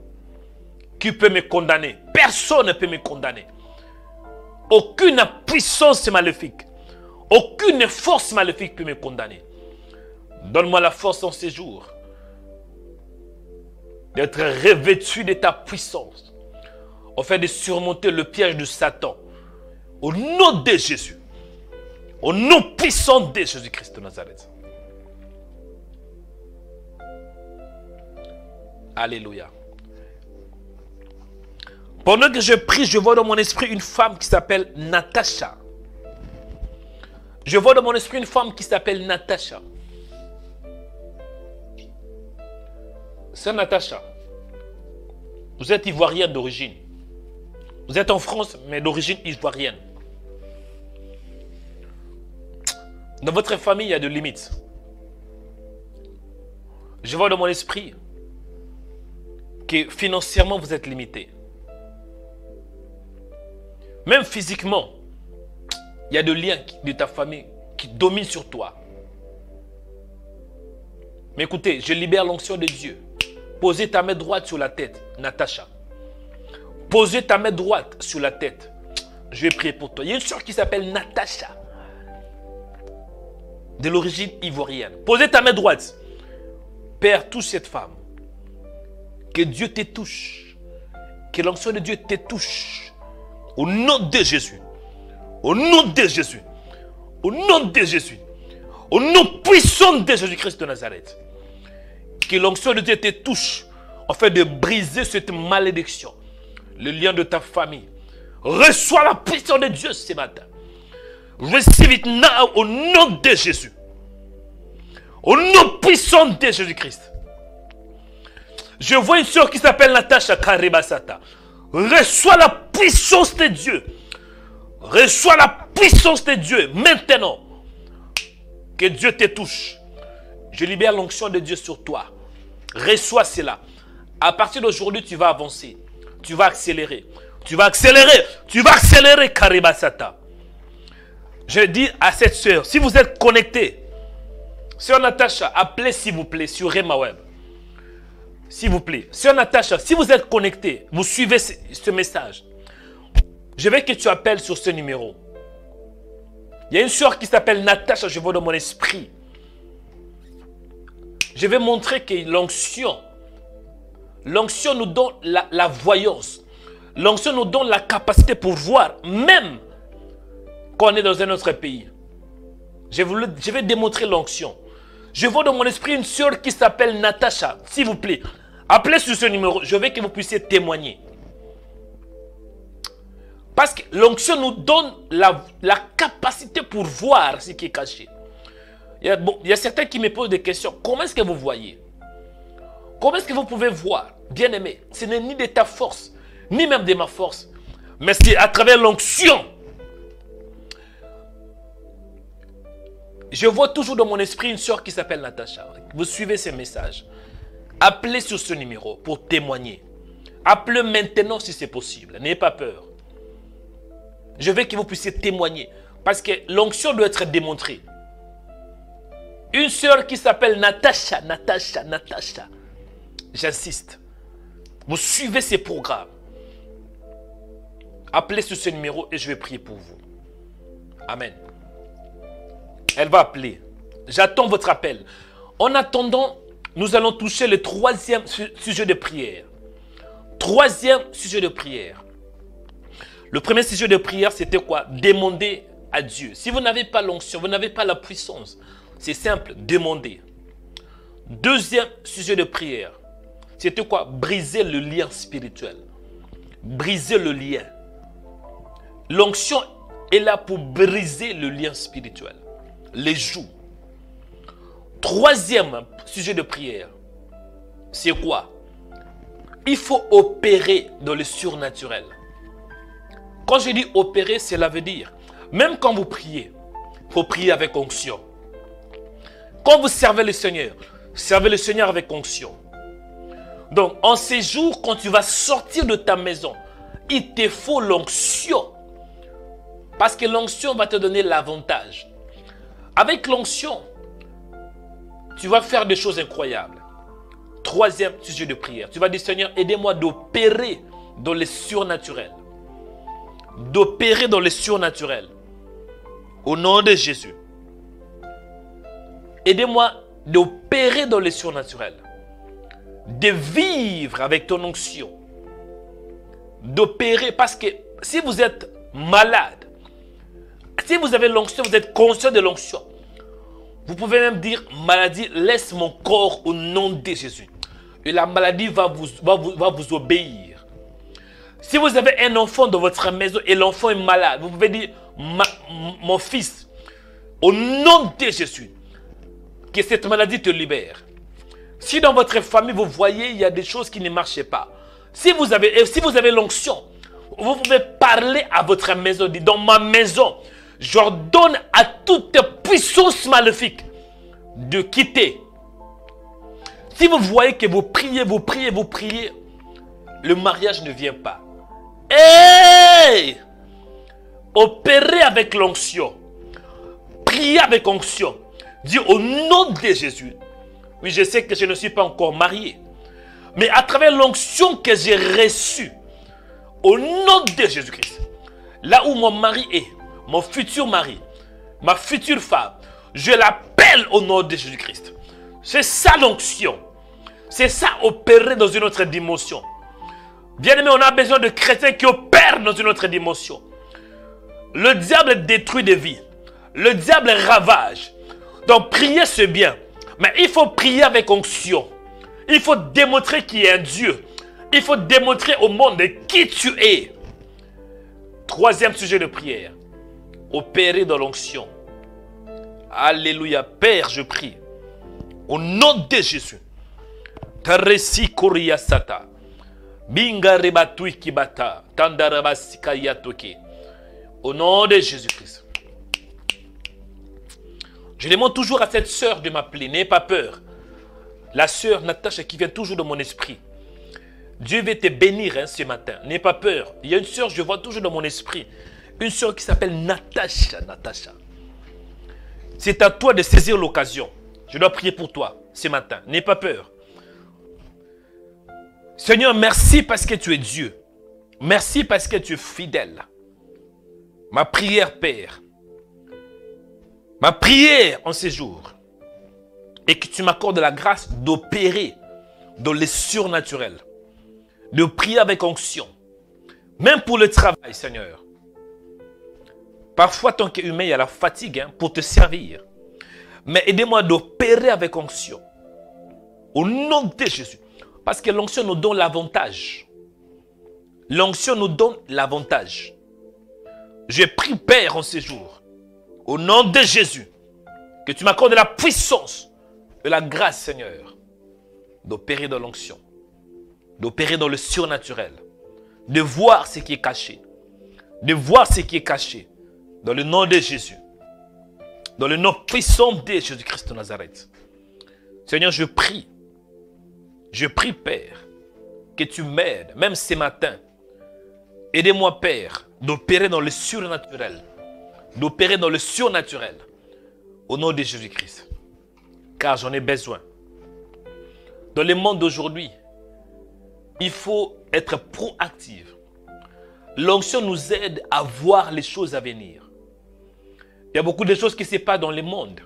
Qui peut me condamner? Personne ne peut me condamner. Aucune puissance maléfique, aucune force maléfique peut me condamner. Donne-moi la force en ces jours d'être revêtu de ta puissance, afin de surmonter le piège de Satan. Au nom de Jésus, au nom puissant de Jésus-Christ de Nazareth. Alléluia. Pendant que je prie, je vois dans mon esprit une femme qui s'appelle Natacha. Je vois dans mon esprit une femme qui s'appelle Natacha. C'est Natacha. Vous êtes ivoirienne d'origine. Vous êtes en France, mais d'origine ivoirienne. Dans votre famille, il y a des limites. Je vois dans mon esprit que financièrement, vous êtes limité. Même physiquement, il y a des liens de ta famille qui dominent sur toi. Mais écoutez, je libère l'onction de Dieu. Posez ta main droite sur la tête, Natacha. Posez ta main droite sur la tête. Je vais prier pour toi. Il y a une soeur qui s'appelle Natacha, de l'origine ivoirienne. Posez ta main droite. Père, touche cette femme. Que Dieu te touche. Que l'onction de Dieu te touche. Au nom de Jésus. Au nom de Jésus. Au nom de Jésus. Au nom puissant de Jésus-Christ de Nazareth. Que l'onction de Dieu te touche. Afin de briser cette malédiction. Le lien de ta famille. Reçois la puissance de Dieu ce matin. Receive it now au nom de Jésus. Au nom puissant de Jésus-Christ. Je vois une soeur qui s'appelle Natacha Karibasata. Reçois la puissance de Dieu. Reçois la puissance de Dieu maintenant. Que Dieu te touche. Je libère l'onction de Dieu sur toi. Reçois cela. À partir d'aujourd'hui, tu vas avancer. Tu vas accélérer. Tu vas accélérer. Tu vas accélérer, Karibasata. Je dis à cette soeur, si vous êtes connecté, sœur Natacha, appelez s'il vous plaît sur Rema Web. S'il vous plaît. Sœur Natacha, si vous êtes connecté, vous suivez ce message. Je veux que tu appelles sur ce numéro. Il y a une sœur qui s'appelle Natacha, je vois dans mon esprit. Je vais montrer que l'onction nous donne la voyance. L'onction nous donne la capacité pour voir, même quand on est dans un autre pays. Je vais démontrer l'onction. Je vois dans mon esprit une sœur qui s'appelle Natacha. S'il vous plaît, appelez sur ce numéro. Je veux que vous puissiez témoigner. Parce que l'onction nous donne la capacité pour voir ce qui est caché. Il y a certains qui me posent des questions. Comment est-ce que vous voyez? Comment est-ce que vous pouvez voir? Bien aimé, ce n'est ni de ta force, ni même de ma force. Mais c'est à travers l'onction. Je vois toujours dans mon esprit une soeur qui s'appelle Natacha. Vous suivez ces messages. Appelez sur ce numéro pour témoigner. Appelez maintenant si c'est possible. N'ayez pas peur. Je veux que vous puissiez témoigner. Parce que l'onction doit être démontrée. Une soeur qui s'appelle Natacha. J'insiste. Vous suivez ces programmes. Appelez sur ce numéro et je vais prier pour vous. Amen. Elle va appeler. J'attends votre appel. En attendant, nous allons toucher le troisième sujet de prière. Troisième sujet de prière. Le premier sujet de prière, c'était quoi? Demander à Dieu. Si vous n'avez pas l'onction, vous n'avez pas la puissance, c'est simple, demandez. Deuxième sujet de prière, c'était quoi? Briser le lien spirituel. Briser le lien. L'onction est là pour briser le lien spirituel. Les joues. Troisième sujet de prière, c'est quoi? Il faut opérer dans le surnaturel. Quand je dis opérer, cela veut dire, même quand vous priez, il faut prier avec onction. Quand vous servez le Seigneur avec onction. Donc, en ces jours, quand tu vas sortir de ta maison, il te faut l'onction. Parce que l'onction va te donner l'avantage. Avec l'onction, tu vas faire des choses incroyables. Troisième sujet de prière. Tu vas dire, Seigneur, aidez-moi d'opérer dans le surnaturel. D'opérer dans le surnaturel. Au nom de Jésus. Aidez-moi d'opérer dans le surnaturel. De vivre avec ton onction. D'opérer, parce que si vous êtes malade, si vous avez l'onction, vous êtes conscient de l'onction. Vous pouvez même dire, maladie, laisse mon corps au nom de Jésus. Et la maladie va vous obéir. Si vous avez un enfant dans votre maison et l'enfant est malade, vous pouvez dire, mon fils, au nom de Jésus, que cette maladie te libère. Si dans votre famille, vous voyez, il y a des choses qui ne marchent pas. Si vous avez l'onction, vous pouvez parler à votre maison, dire, dans ma maison, j'ordonne à toute puissance maléfique de quitter. Si vous voyez que vous priez, le mariage ne vient pas. Hey! Opérez avec l'onction. Priez avec onction. Dis au nom de Jésus. Oui, je sais que je ne suis pas encore marié. Mais à travers l'onction que j'ai reçue, au nom de Jésus-Christ, là où mon mari est, mon futur mari, ma future femme, je l'appelle au nom de Jésus-Christ. C'est ça l'onction. C'est ça opérer dans une autre dimension. Bien-aimé, on a besoin de chrétiens qui opèrent dans une autre dimension. Le diable détruit des vies. Le diable ravage. Donc prier c'est bien. Mais il faut prier avec onction. Il faut démontrer qu'il y a un Dieu. Il faut démontrer au monde qui tu es. Troisième sujet de prière. Opérer dans l'onction. Alléluia. Père, je prie. Au nom de Jésus. Taresi Korea Sata. Binga Rebatui Kibata. Tandarabasika Yatoke. Au nom de Jésus-Christ. Je demande toujours à cette sœur de m'appeler. N'ayez pas peur. La sœur Natacha qui vient toujours dans mon esprit. Dieu veut te bénir ce matin. N'ayez pas peur. Il y a une sœur, je vois toujours dans mon esprit. Une sœur qui s'appelle Natacha. Natacha. C'est à toi de saisir l'occasion. Je dois prier pour toi ce matin. N'ayez pas peur. Seigneur, merci parce que tu es Dieu. Merci parce que tu es fidèle. Ma prière, Père. Ma prière en ces jours. Et que tu m'accordes la grâce d'opérer dans le surnaturel. De prier avec onction. Même pour le travail, Seigneur. Parfois, tant qu'humain, il y a la fatigue pour te servir. Mais aidez-moi d'opérer avec onction. Au nom de Jésus. Parce que l'onction nous donne l'avantage. L'onction nous donne l'avantage. Je prie, Père, en ces jours. Au nom de Jésus. Que tu m'accordes la puissance et la grâce, Seigneur. D'opérer dans l'onction. D'opérer dans le surnaturel. De voir ce qui est caché. De voir ce qui est caché. Dans le nom de Jésus. Dans le nom puissant de Jésus-Christ de Nazareth. Seigneur, je prie. Je prie, Père, que tu m'aides, même ce matin. Aidez-moi, Père, d'opérer dans le surnaturel. D'opérer dans le surnaturel. Au nom de Jésus-Christ. Car j'en ai besoin. Dans le monde d'aujourd'hui, il faut être proactif. L'onction nous aide à voir les choses à venir. Il y a beaucoup de choses qui se passent dans le monde.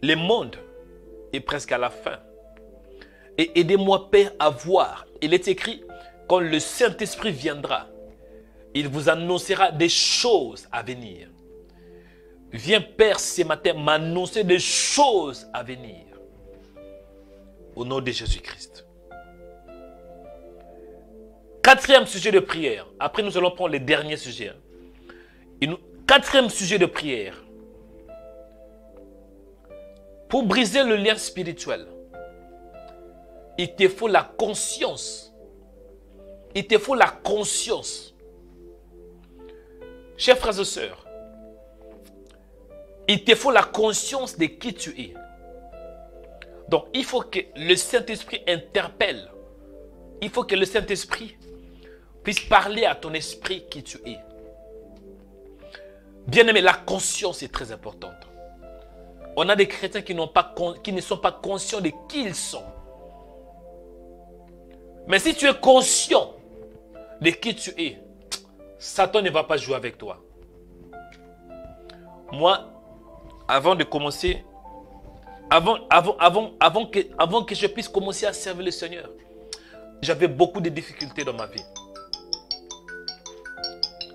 Le monde est presque à la fin. Et aidez-moi, Père, à voir. Il est écrit, quand le Saint-Esprit viendra, il vous annoncera des choses à venir. Viens, Père, ce matin, m'annoncer des choses à venir. Au nom de Jésus-Christ. Quatrième sujet de prière. Après, nous allons prendre les derniers sujets. Quatrième sujet de prière. Pour briser le lien spirituel, il te faut la conscience. Il te faut la conscience. Chers frères et sœurs, il te faut la conscience de qui tu es. Donc, il faut que le Saint-Esprit interpelle. Il faut que le Saint-Esprit puisse parler à ton esprit qui tu es. Bien-aimé, la conscience est très importante. On a des chrétiens qui ne sont pas conscients de qui ils sont. Mais si tu es conscient de qui tu es, Satan ne va pas jouer avec toi. Moi, avant de commencer, avant que je puisse commencer à servir le Seigneur, j'avais beaucoup de difficultés dans ma vie.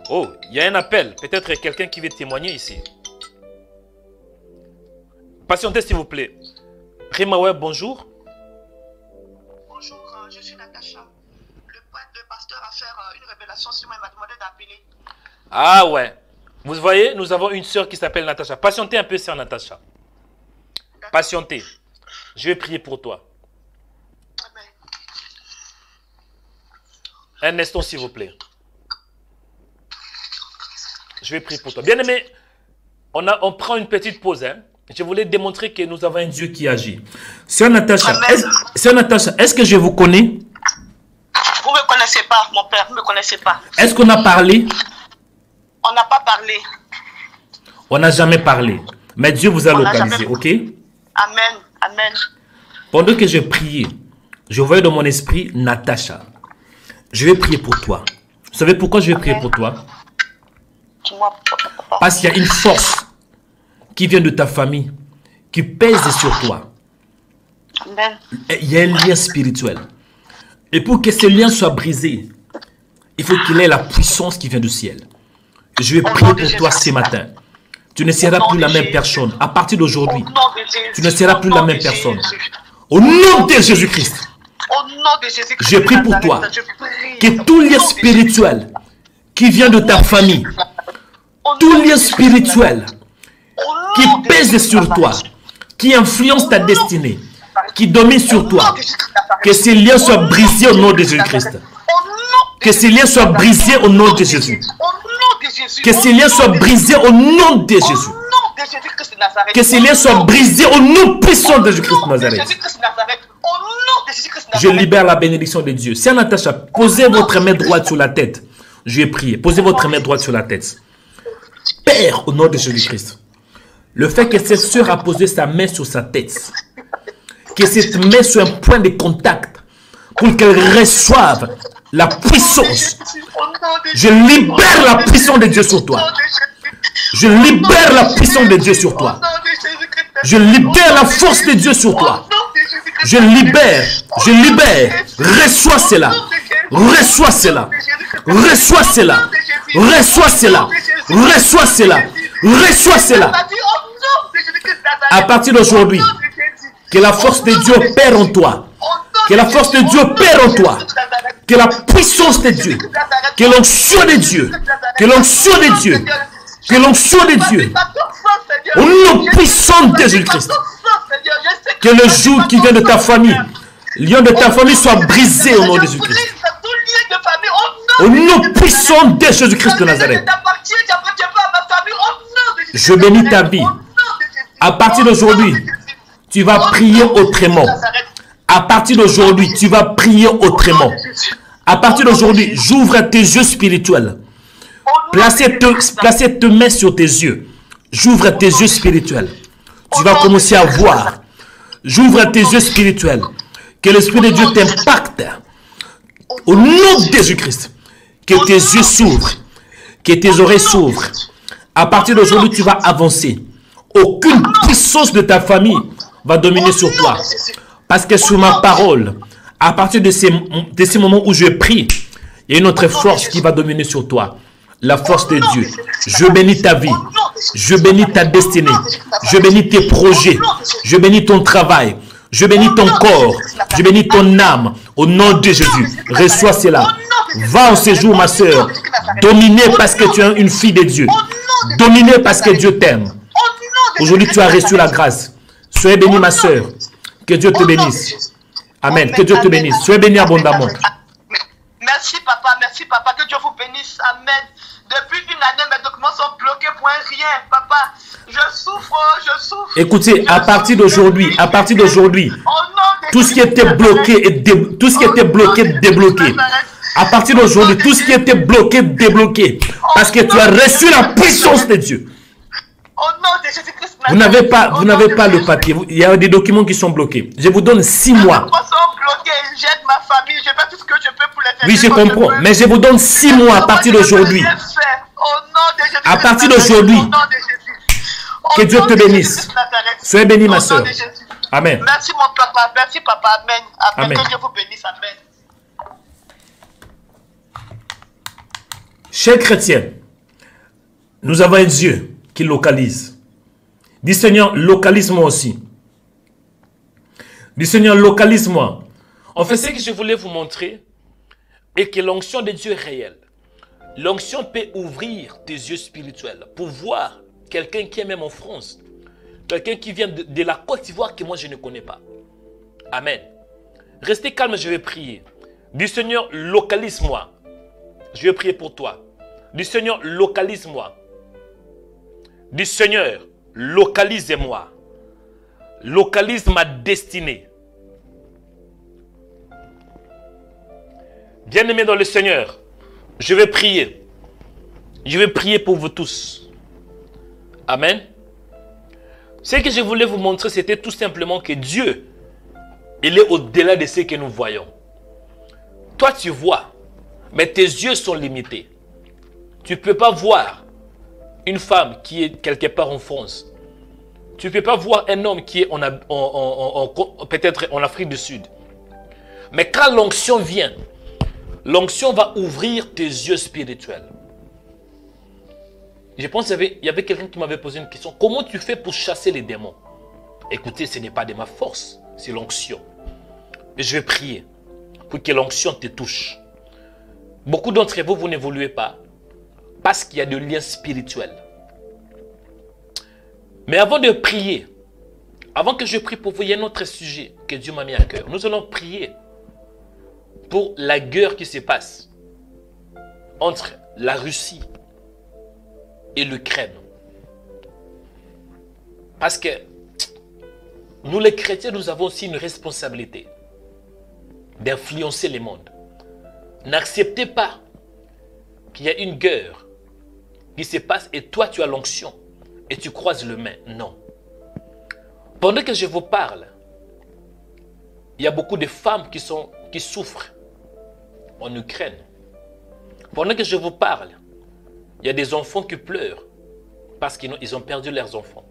Oh, il y a un appel. Peut-être quelqu'un qui veut témoigner ici. Patientez s'il vous plaît. Rimaweb, bonjour. Bonjour, je suis Natacha. Le pasteur a fait une révélation sur moi, il m'a demandé d'appeler. Ah ouais. Vous voyez, nous avons une sœur qui s'appelle Natacha. Patientez un peu, sœur Natacha. Patientez. Je vais prier pour toi. Amen. Un instant, s'il vous plaît. Je vais prier pour toi. Bien-aimé, on prend une petite pause. Hein. Je voulais démontrer que nous avons un Dieu qui agit. Sœur Natacha, est-ce que je vous connais? Vous ne me connaissez pas, mon père, vous ne me connaissez pas. Est-ce qu'on a parlé? On n'a pas parlé. On n'a jamais parlé. Mais Dieu vous a localisé, ok? Amen, amen. Pendant que je priais, je voyais dans mon esprit Natacha. Je vais prier pour toi. Vous savez pourquoi je vais prier pour toi? Parce qu'il y a une force qui vient de ta famille, qui pèse sur toi. Amen. Il y a un lien spirituel. Et pour que ce lien soit brisé, il faut qu'il ait la puissance qui vient du ciel. Je vais prier pour toi ce matin. Tu ne seras plus la même personne. À partir d'aujourd'hui, tu ne seras plus la même personne. Au nom de Jésus-Christ, je prie pour toi que tout lien spirituel qui vient de ta famille, tout lien spirituel qui pèse sur toi, qui influence ta destinée, qui domine sur toi, que ces liens soient brisés au nom de Jésus-Christ. Que ces liens soient brisés au nom de Jésus. Que ces liens soient brisés au nom de Jésus. Que ces liens soient brisés au nom puissant de Jésus-Christ de Nazareth. Je libère la bénédiction de Dieu. Sœur Natacha, posez votre main droite sur la tête. Je vais prier. Posez votre main droite sur la tête. Père, au nom de Jésus-Christ, le fait que cette sœur a posé sa main sur sa tête, que cette main soit un point de contact pour qu'elle reçoive la puissance. Je libère la puissance de Dieu sur toi. Je libère la puissance de Dieu sur toi. Je libère la force de Dieu sur toi. Je libère. Reçois cela. Reçois cela. Reçois cela. Reçois cela. Reçois cela. Reçois cela. À partir d'aujourd'hui, que la force de Dieu opère en toi. Que la force de Dieu opère en toi. Que la puissance de Dieu. Que l'onction de Dieu. Que l'onction de Dieu. Que l'onction de Dieu. Au nom puissant de Jésus-Christ. Que le joug qui vient de ta famille, le lion de ta famille soit brisé au nom de Jésus-Christ. Au nom puissant de Jésus-Christ de Nazareth. Je bénis ta vie. À partir d'aujourd'hui, tu vas prier autrement. À partir d'aujourd'hui, tu vas prier autrement. À partir d'aujourd'hui, j'ouvre tes yeux spirituels. Placez tes mains sur tes yeux. J'ouvre tes yeux spirituels. Tu vas commencer à voir. J'ouvre tes yeux spirituels. Que l'Esprit de Dieu t'impacte. Au nom de Jésus-Christ. Que tes yeux s'ouvrent. Que tes oreilles s'ouvrent. À partir d'aujourd'hui, tu vas avancer. Aucune puissance de ta famille va dominer sur toi. Parce que sur ma parole, à partir de ces moments où je prie, il y a une autre force qui va dominer sur toi. La force de Dieu. Je bénis ta vie. Je bénis ta destinée. Je bénis tes projets. Je bénis ton travail. Je bénis ton corps. Je bénis ton âme. Au nom de Jésus. Reçois cela. Va en séjour, ma soeur. Dominez parce que tu es une fille de Dieu. Dominez parce que Dieu t'aime. Aujourd'hui, tu as reçu la grâce. Soyez bénie, ma soeur. Que Dieu te bénisse. Amen. Que Dieu te bénisse. Soyez bénie abondamment. Merci, papa. Que Dieu vous bénisse. Amen. Depuis une année, mes documents sont bloqués pour un rien, papa. Je souffre. Écoutez, à partir d'aujourd'hui, tout ce qui était bloqué est débloqué. À partir d'aujourd'hui, tout ce qui était bloqué, débloqué. Parce que tu as reçu la puissance de Dieu. Vous n'avez pas le papier. Il y a des documents qui sont bloqués. Je vous donne 6 mois. J'aide ma famille, je fais tout ce que je peux pour les aider. Oui, je comprends. Mais je vous donne 6 mois à partir d'aujourd'hui. À partir d'aujourd'hui, que Dieu te bénisse. Soyez béni, ma soeur. Amen. Merci, mon papa. Merci, papa. Amen. Amen. Que Dieu vous bénisse. Amen. Chers chrétiens, nous avons un Dieu qui localise. Dis Seigneur, localise-moi aussi. Dis Seigneur, localise-moi. En fait, ce que je voulais vous montrer est que l'onction de Dieu est réelle. L'onction peut ouvrir tes yeux spirituels pour voir quelqu'un qui est même en France. Quelqu'un qui vient de la Côte d'Ivoire que moi je ne connais pas. Amen. Restez calme, je vais prier. Dis Seigneur, localise-moi. Je vais prier pour toi. Dis Seigneur, localise-moi. Dis Seigneur, localise-moi. Localise ma destinée. Bien-aimés dans le Seigneur, je vais prier. Je vais prier pour vous tous. Amen. Ce que je voulais vous montrer, c'était tout simplement que Dieu, il est au-delà de ce que nous voyons. Toi, tu vois, mais tes yeux sont limités. Tu ne peux pas voir une femme qui est quelque part en France. Tu ne peux pas voir un homme qui est peut-être en Afrique du Sud. Mais quand l'onction vient, l'onction va ouvrir tes yeux spirituels. Je pense qu'il y avait quelqu'un qui m'avait posé une question. Comment tu fais pour chasser les démons? Écoutez, ce n'est pas de ma force, c'est l'onction. Et je vais prier pour que l'onction te touche. Beaucoup d'entre vous, vous n'évoluez pas parce qu'il y a des liens spirituels. Mais avant de prier, avant que je prie pour vous, il y a un autre sujet que Dieu m'a mis à cœur. Nous allons prier pour la guerre qui se passe entre la Russie et l'Ukraine. Parce que nous les chrétiens, nous avons aussi une responsabilité d'influencer le monde. N'acceptez pas qu'il y a une guerre qui se passe et toi tu as l'onction et tu croises le main. Non. Pendant que je vous parle, il y a beaucoup de femmes qui souffrent en Ukraine. Pendant que je vous parle, il y a des enfants qui pleurent parce qu'ils ont perdu leurs enfants.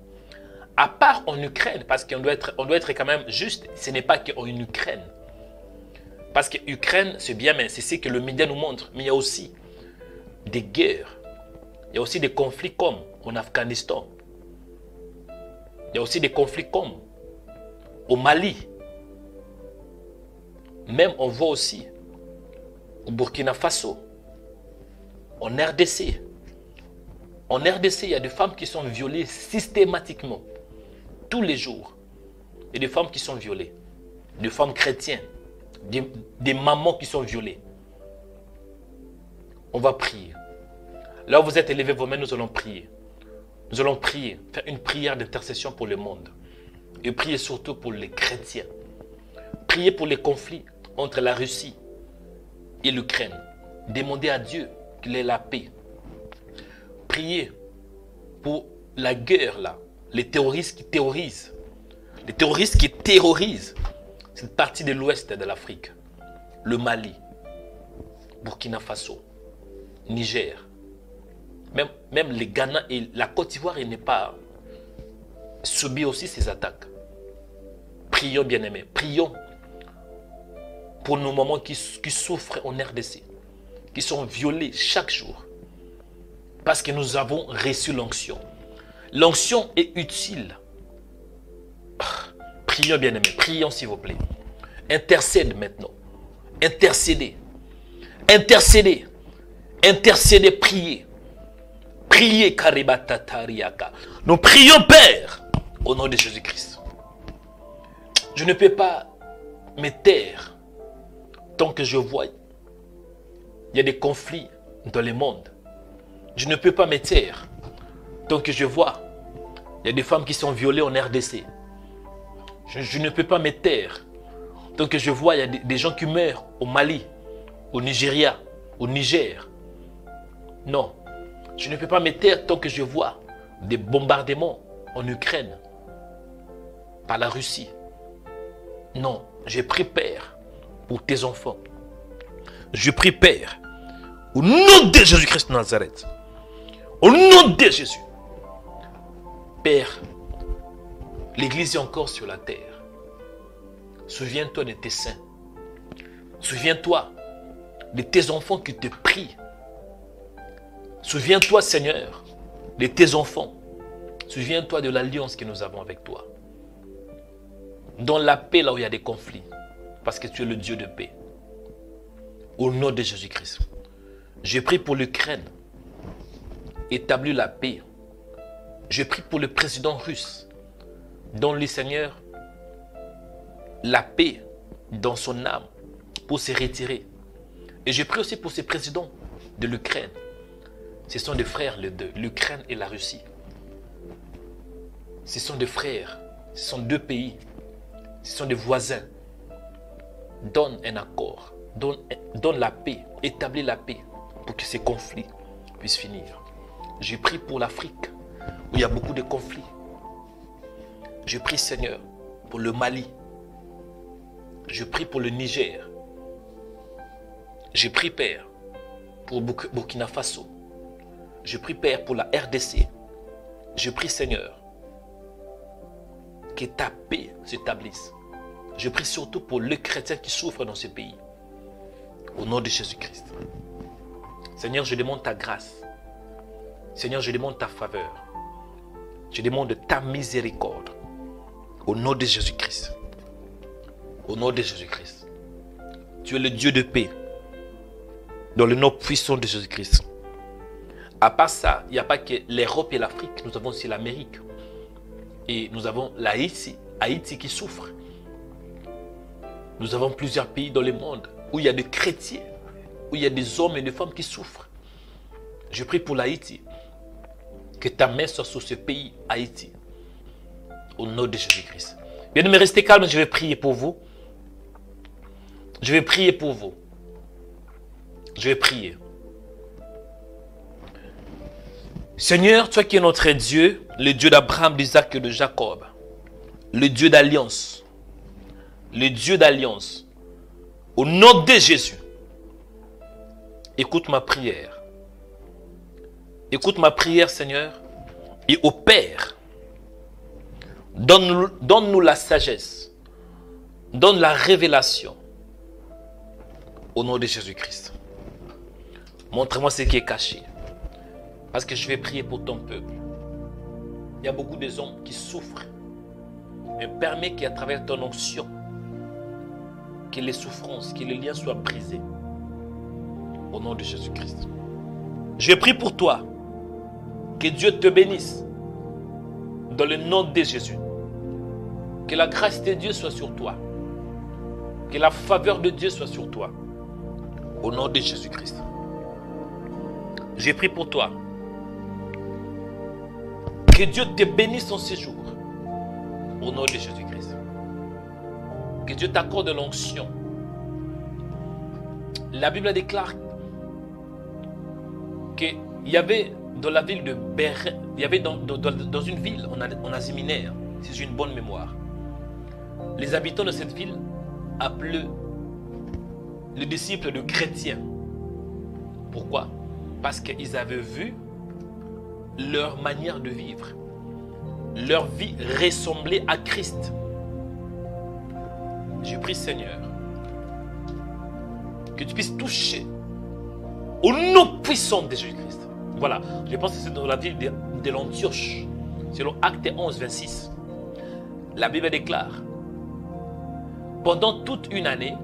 À part en Ukraine, parce qu'on doit être quand même juste, ce n'est pas qu'en Ukraine. Parce que l'Ukraine, c'est bien, mais c'est ce que le média nous montre. Mais il y a aussi des guerres. Il y a aussi des conflits comme en Afghanistan. Il y a aussi des conflits comme au Mali. Même on voit aussi au Burkina Faso, en RDC. En RDC, il y a des femmes qui sont violées systématiquement, tous les jours. Il y a des femmes qui sont violées, des femmes chrétiennes, des mamans qui sont violées. On va prier. Là où vous êtes élevés vos mains, nous allons prier. Nous allons prier, faire une prière d'intercession pour le monde. Et prier surtout pour les chrétiens. Prier pour les conflits entre la Russie et l'Ukraine. Demander à Dieu qu'il ait la paix. Prier pour la guerre là. Les terroristes qui terrorisent. Les terroristes qui terrorisent cette partie de l'ouest de l'Afrique. Le Mali, Burkina Faso. Niger, même le Ghana et la Côte d'Ivoire, il n'est pas subi aussi ces attaques. Prions, bien-aimés, prions pour nos mamans qui souffrent en RDC, qui sont violées chaque jour, parce que nous avons reçu l'onction. L'onction est utile. Prions, bien-aimés, prions s'il vous plaît. Intercède maintenant. Intercédez. Intercédez. Intercédez, priez. Priez, Karibatatariaka. Nous prions, Père, au nom de Jésus-Christ. Je ne peux pas me taire tant que je vois. Il y a des conflits dans le monde. Je ne peux pas me taire tant que je vois. Il y a des femmes qui sont violées en RDC. Je ne peux pas me taire tant que je vois il y a des gens qui meurent au Mali, au Nigeria, au Niger. Non, je ne peux pas me taire tant que je vois des bombardements en Ukraine par la Russie. Non, j'ai pris Père pour tes enfants. Je prie Père au nom de Jésus-Christ de Nazareth. Au nom de Jésus. Père, l'Église est encore sur la terre. Souviens-toi de tes saints. Souviens-toi de tes enfants qui te prient. Souviens-toi, Seigneur, de tes enfants. Souviens-toi de l'alliance que nous avons avec toi. Dans la paix, là où il y a des conflits. Parce que tu es le Dieu de paix. Au nom de Jésus-Christ. Je prie pour l'Ukraine. Établis la paix. Je prie pour le président russe. Donne-lui, Seigneur, la paix dans son âme pour se retirer. Et je prie aussi pour ces présidents de l'Ukraine. Ce sont des frères, les deux, l'Ukraine et la Russie. Ce sont des frères, ce sont deux pays, ce sont des voisins. Donne un accord, donne la paix, établis la paix pour que ces conflits puissent finir. Je prie pour l'Afrique où il y a beaucoup de conflits. Je prie, Seigneur, pour le Mali. Je prie pour le Niger. Je prie, Père, pour Burkina Faso. Je prie, Père, pour la RDC. Je prie, Seigneur, que ta paix s'établisse. Je prie surtout pour les chrétiens qui souffrent dans ce pays. Au nom de Jésus-Christ. Seigneur, je demande ta grâce. Seigneur, je demande ta faveur. Je demande ta miséricorde. Au nom de Jésus-Christ. Au nom de Jésus-Christ. Tu es le Dieu de paix. Dans le nom puissant de Jésus-Christ. À part ça, il n'y a pas que l'Europe et l'Afrique. Nous avons aussi l'Amérique. Et nous avons Haïti qui souffre. Nous avons plusieurs pays dans le monde où il y a des chrétiens, où il y a des hommes et des femmes qui souffrent. Je prie pour l'Haïti. Que ta main soit sur ce pays, Haïti. Au nom de Jésus-Christ. Bien, mais restez calme, je vais prier pour vous. Je vais prier pour vous. Je vais prier. Seigneur, toi qui es notre Dieu, le Dieu d'Abraham, d'Isaac et de Jacob, le Dieu d'alliance, le Dieu d'alliance, au nom de Jésus, écoute ma prière. Écoute ma prière, Seigneur, et au Père, donne-nous la sagesse, donne la révélation, au nom de Jésus-Christ. Montre-moi ce qui est caché, parce que je vais prier pour ton peuple. Il y a beaucoup de hommes qui souffrent, mais permets qu'à travers ton onction, que les souffrances, que les liens soient brisés, au nom de Jésus-Christ. Je prie pour toi, que Dieu te bénisse, dans le nom de Jésus. Que la grâce de Dieu soit sur toi. Que la faveur de Dieu soit sur toi. Au nom de Jésus-Christ. Je prie pour toi. Que Dieu te bénisse en séjour. Au nom de Jésus-Christ. Que Dieu t'accorde l'onction. La Bible déclare qu'il y avait dans la ville de Béret, il y avait dans une ville en Asie mineure, si j'ai une bonne mémoire, les habitants de cette ville appelaient les disciples de chrétiens. Pourquoi? Parce qu'ils avaient vu leur manière de vivre. Leur vie ressemblait à Christ. Je prie, Seigneur, que tu puisses toucher au nom puissant de Jésus-Christ. Voilà, je pense que c'est dans la ville de l'Antioche, selon Actes 11, 26. La Bible déclare: pendant toute une année,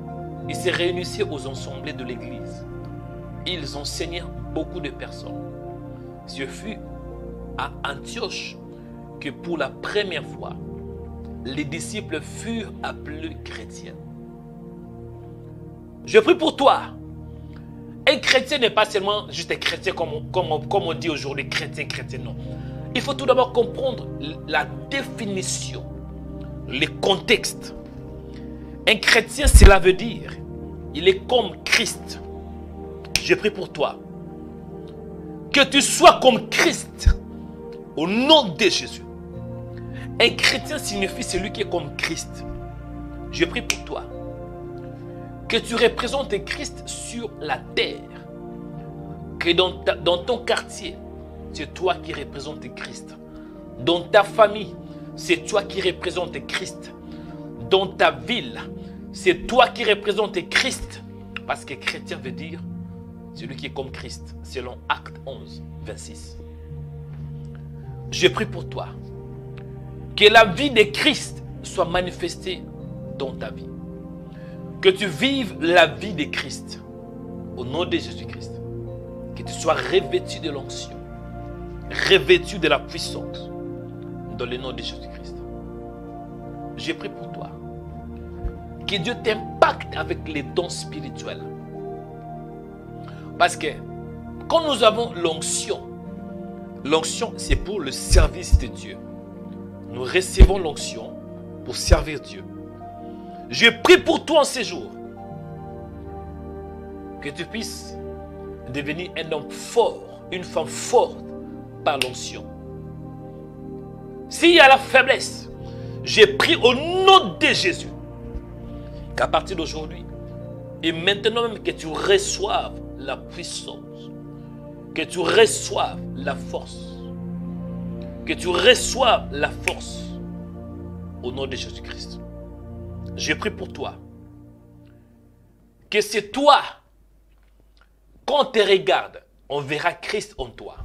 ils se réunissaient aux assemblées de l'Église. Ils enseignèrent beaucoup de personnes. Ce fut à Antioche que pour la première fois, les disciples furent appelés chrétiens. Je prie pour toi. Un chrétien n'est pas seulement juste un chrétien comme on dit aujourd'hui, chrétien, non. Il faut tout d'abord comprendre la définition, le contexte. Un chrétien, cela veut dire, il est comme Christ. Je prie pour toi. Que tu sois comme Christ, au nom de Jésus. Un chrétien signifie celui qui est comme Christ. Je prie pour toi. Que tu représentes Christ sur la terre. Que dans ton quartier, c'est toi qui représentes Christ. Dans ta famille, c'est toi qui représentes Christ. Dans ta ville, c'est toi qui représentes Christ. Parce que chrétien veut dire celui qui est comme Christ, selon Actes 11, 26. Je prie pour toi. Que la vie de Christ soit manifestée dans ta vie. Que tu vives la vie de Christ. Au nom de Jésus-Christ. Que tu sois revêtu de l'onction. Revêtu de la puissance. Dans le nom de Jésus-Christ. Je prie pour toi. Que Dieu t'impacte avec les dons spirituels. Parce que quand nous avons l'onction c'est pour le service de Dieu. Nous recevons l'onction pour servir Dieu. Je prie pour toi en ces jours. Que tu puisses devenir un homme fort, une femme forte par l'onction. S'il y a la faiblesse, je prie au nom de Jésus qu'à partir d'aujourd'hui et maintenant même que tu reçoives la puissance, que tu reçoives la force, que tu reçoives la force au nom de Jésus-Christ. Je prie pour toi que c'est toi, quand on te regarde, on verra Christ en toi.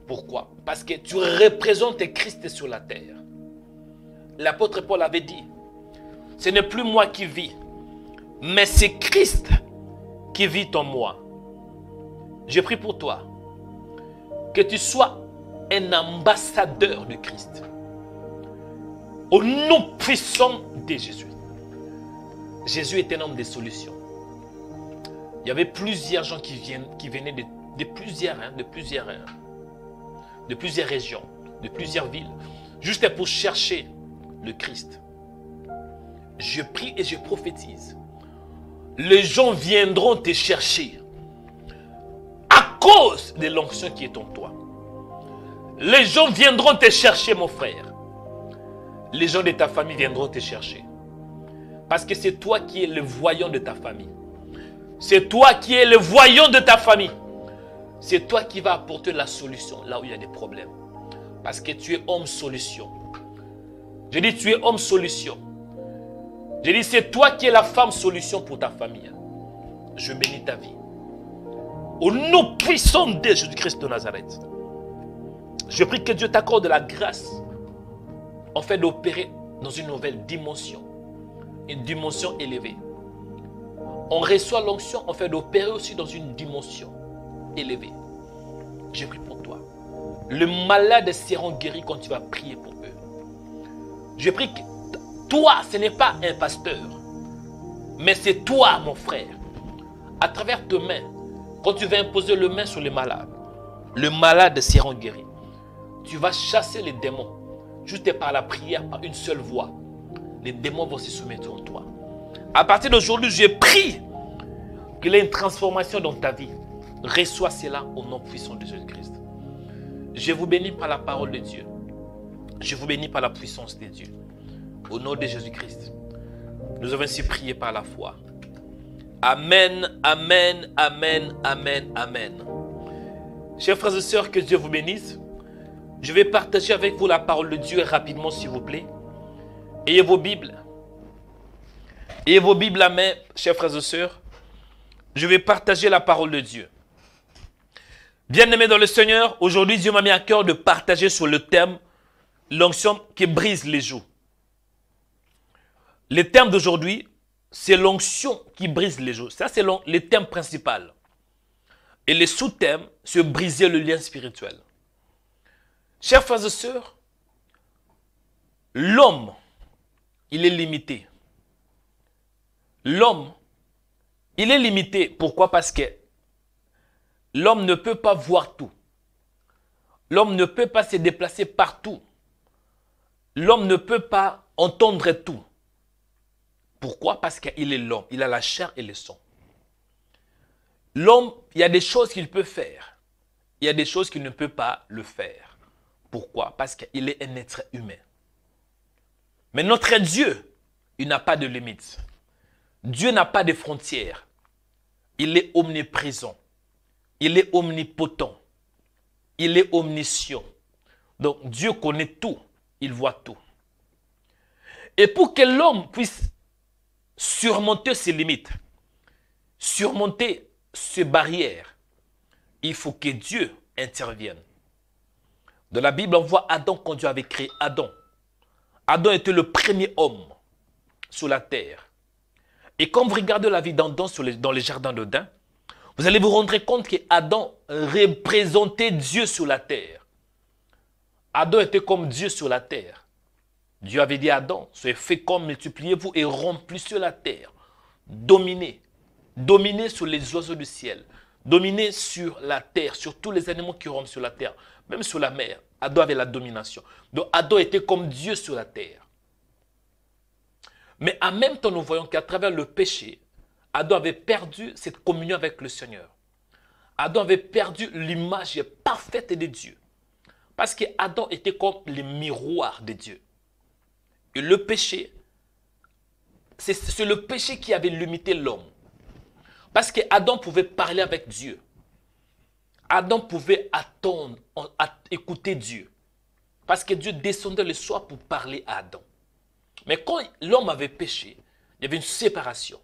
Pourquoi? Parce que tu représentes Christ sur la terre. L'apôtre Paul avait dit, ce n'est plus moi qui vis, mais c'est Christ qui vit en moi. Je prie pour toi que tu sois un ambassadeur de Christ. Au nom puissant de Jésus. Jésus est un homme de solutions. Il y avait plusieurs gens qui venaient de plusieurs régions, de plusieurs villes, juste pour chercher le Christ. Je prie et je prophétise. Les gens viendront te chercher à cause de l'onction qui est en toi. Les gens viendront te chercher, mon frère. Les gens de ta famille viendront te chercher. Parce que c'est toi qui es le voyant de ta famille. C'est toi qui es le voyant de ta famille. C'est toi qui vas apporter la solution là où il y a des problèmes. Parce que tu es homme solution. Je dis tu es homme solution. Je dis c'est toi qui es la femme solution pour ta famille. Je bénis ta vie. Au nom puissant de Jésus-Christ de Nazareth. Je prie que Dieu t'accorde la grâce en fait d'opérer dans une nouvelle dimension. Une dimension élevée. On reçoit l'onction en fait d'opérer aussi dans une dimension élevée. Je prie pour toi. Les malades seront guéris quand tu vas prier pour eux. Je prie que toi, ce n'est pas un pasteur, mais c'est toi, mon frère. À travers tes mains, quand tu vas imposer les mains sur les malades seront guéris. Tu vas chasser les démons juste par la prière, par une seule voix. Les démons vont se soumettre en toi. À partir d'aujourd'hui, je prie qu'il y ait une transformation dans ta vie. Reçois cela au nom puissant de Jésus-Christ. Je vous bénis par la parole de Dieu. Je vous bénis par la puissance de Dieu. Au nom de Jésus-Christ. Nous avons ainsi prié par la foi. Amen, amen, amen, amen, amen. Chers frères et sœurs, que Dieu vous bénisse. Je vais partager avec vous la parole de Dieu rapidement, s'il vous plaît. Ayez vos Bibles. Ayez vos Bibles à main, chers frères et sœurs. Je vais partager la parole de Dieu. Bien-aimés dans le Seigneur, aujourd'hui Dieu m'a mis à cœur de partager sur le thème l'onction qui brise les joues. Le thème d'aujourd'hui, c'est l'onction qui brise les joues. Ça, c'est le thème principal. Et les sous-thèmes, c'est briser le lien spirituel. Chers frères et sœurs, l'homme, il est limité. L'homme, il est limité. Pourquoi? Parce que l'homme ne peut pas voir tout. L'homme ne peut pas se déplacer partout. L'homme ne peut pas entendre tout. Pourquoi? Parce qu'il est l'homme. Il a la chair et le sang. L'homme, il y a des choses qu'il peut faire. Il y a des choses qu'il ne peut pas le faire. Pourquoi? Parce qu'il est un être humain. Mais notre Dieu, il n'a pas de limites. Dieu n'a pas de frontières. Il est omniprésent. Il est omnipotent. Il est omniscient. Donc Dieu connaît tout. Il voit tout. Et pour que l'homme puisse surmonter ses limites, surmonter ses barrières, il faut que Dieu intervienne. Dans la Bible, on voit Adam quand Dieu avait créé Adam. Adam était le premier homme sur la terre. Et quand vous regardez la vie d'Adam dans les jardins d'Éden, vous allez vous rendre compte qu'Adam représentait Dieu sur la terre. Adam était comme Dieu sur la terre. Dieu avait dit à Adam, soyez féconds, multipliez-vous et remplissez la terre. Dominez. Dominez sur les oiseaux du ciel. Dominez sur la terre, sur tous les animaux qui rampent sur la terre. Même sur la mer. Adam avait la domination. Donc Adam était comme Dieu sur la terre. Mais en même temps, nous voyons qu'à travers le péché, Adam avait perdu cette communion avec le Seigneur. Adam avait perdu l'image parfaite de Dieu. Parce qu'Adam était comme le miroir de Dieu. Et le péché, c'est le péché qui avait limité l'homme. Parce qu'Adam pouvait parler avec Dieu. Adam pouvait attendre, écouter Dieu. Parce que Dieu descendait le soir pour parler à Adam. Mais quand l'homme avait péché, il y avait une séparation.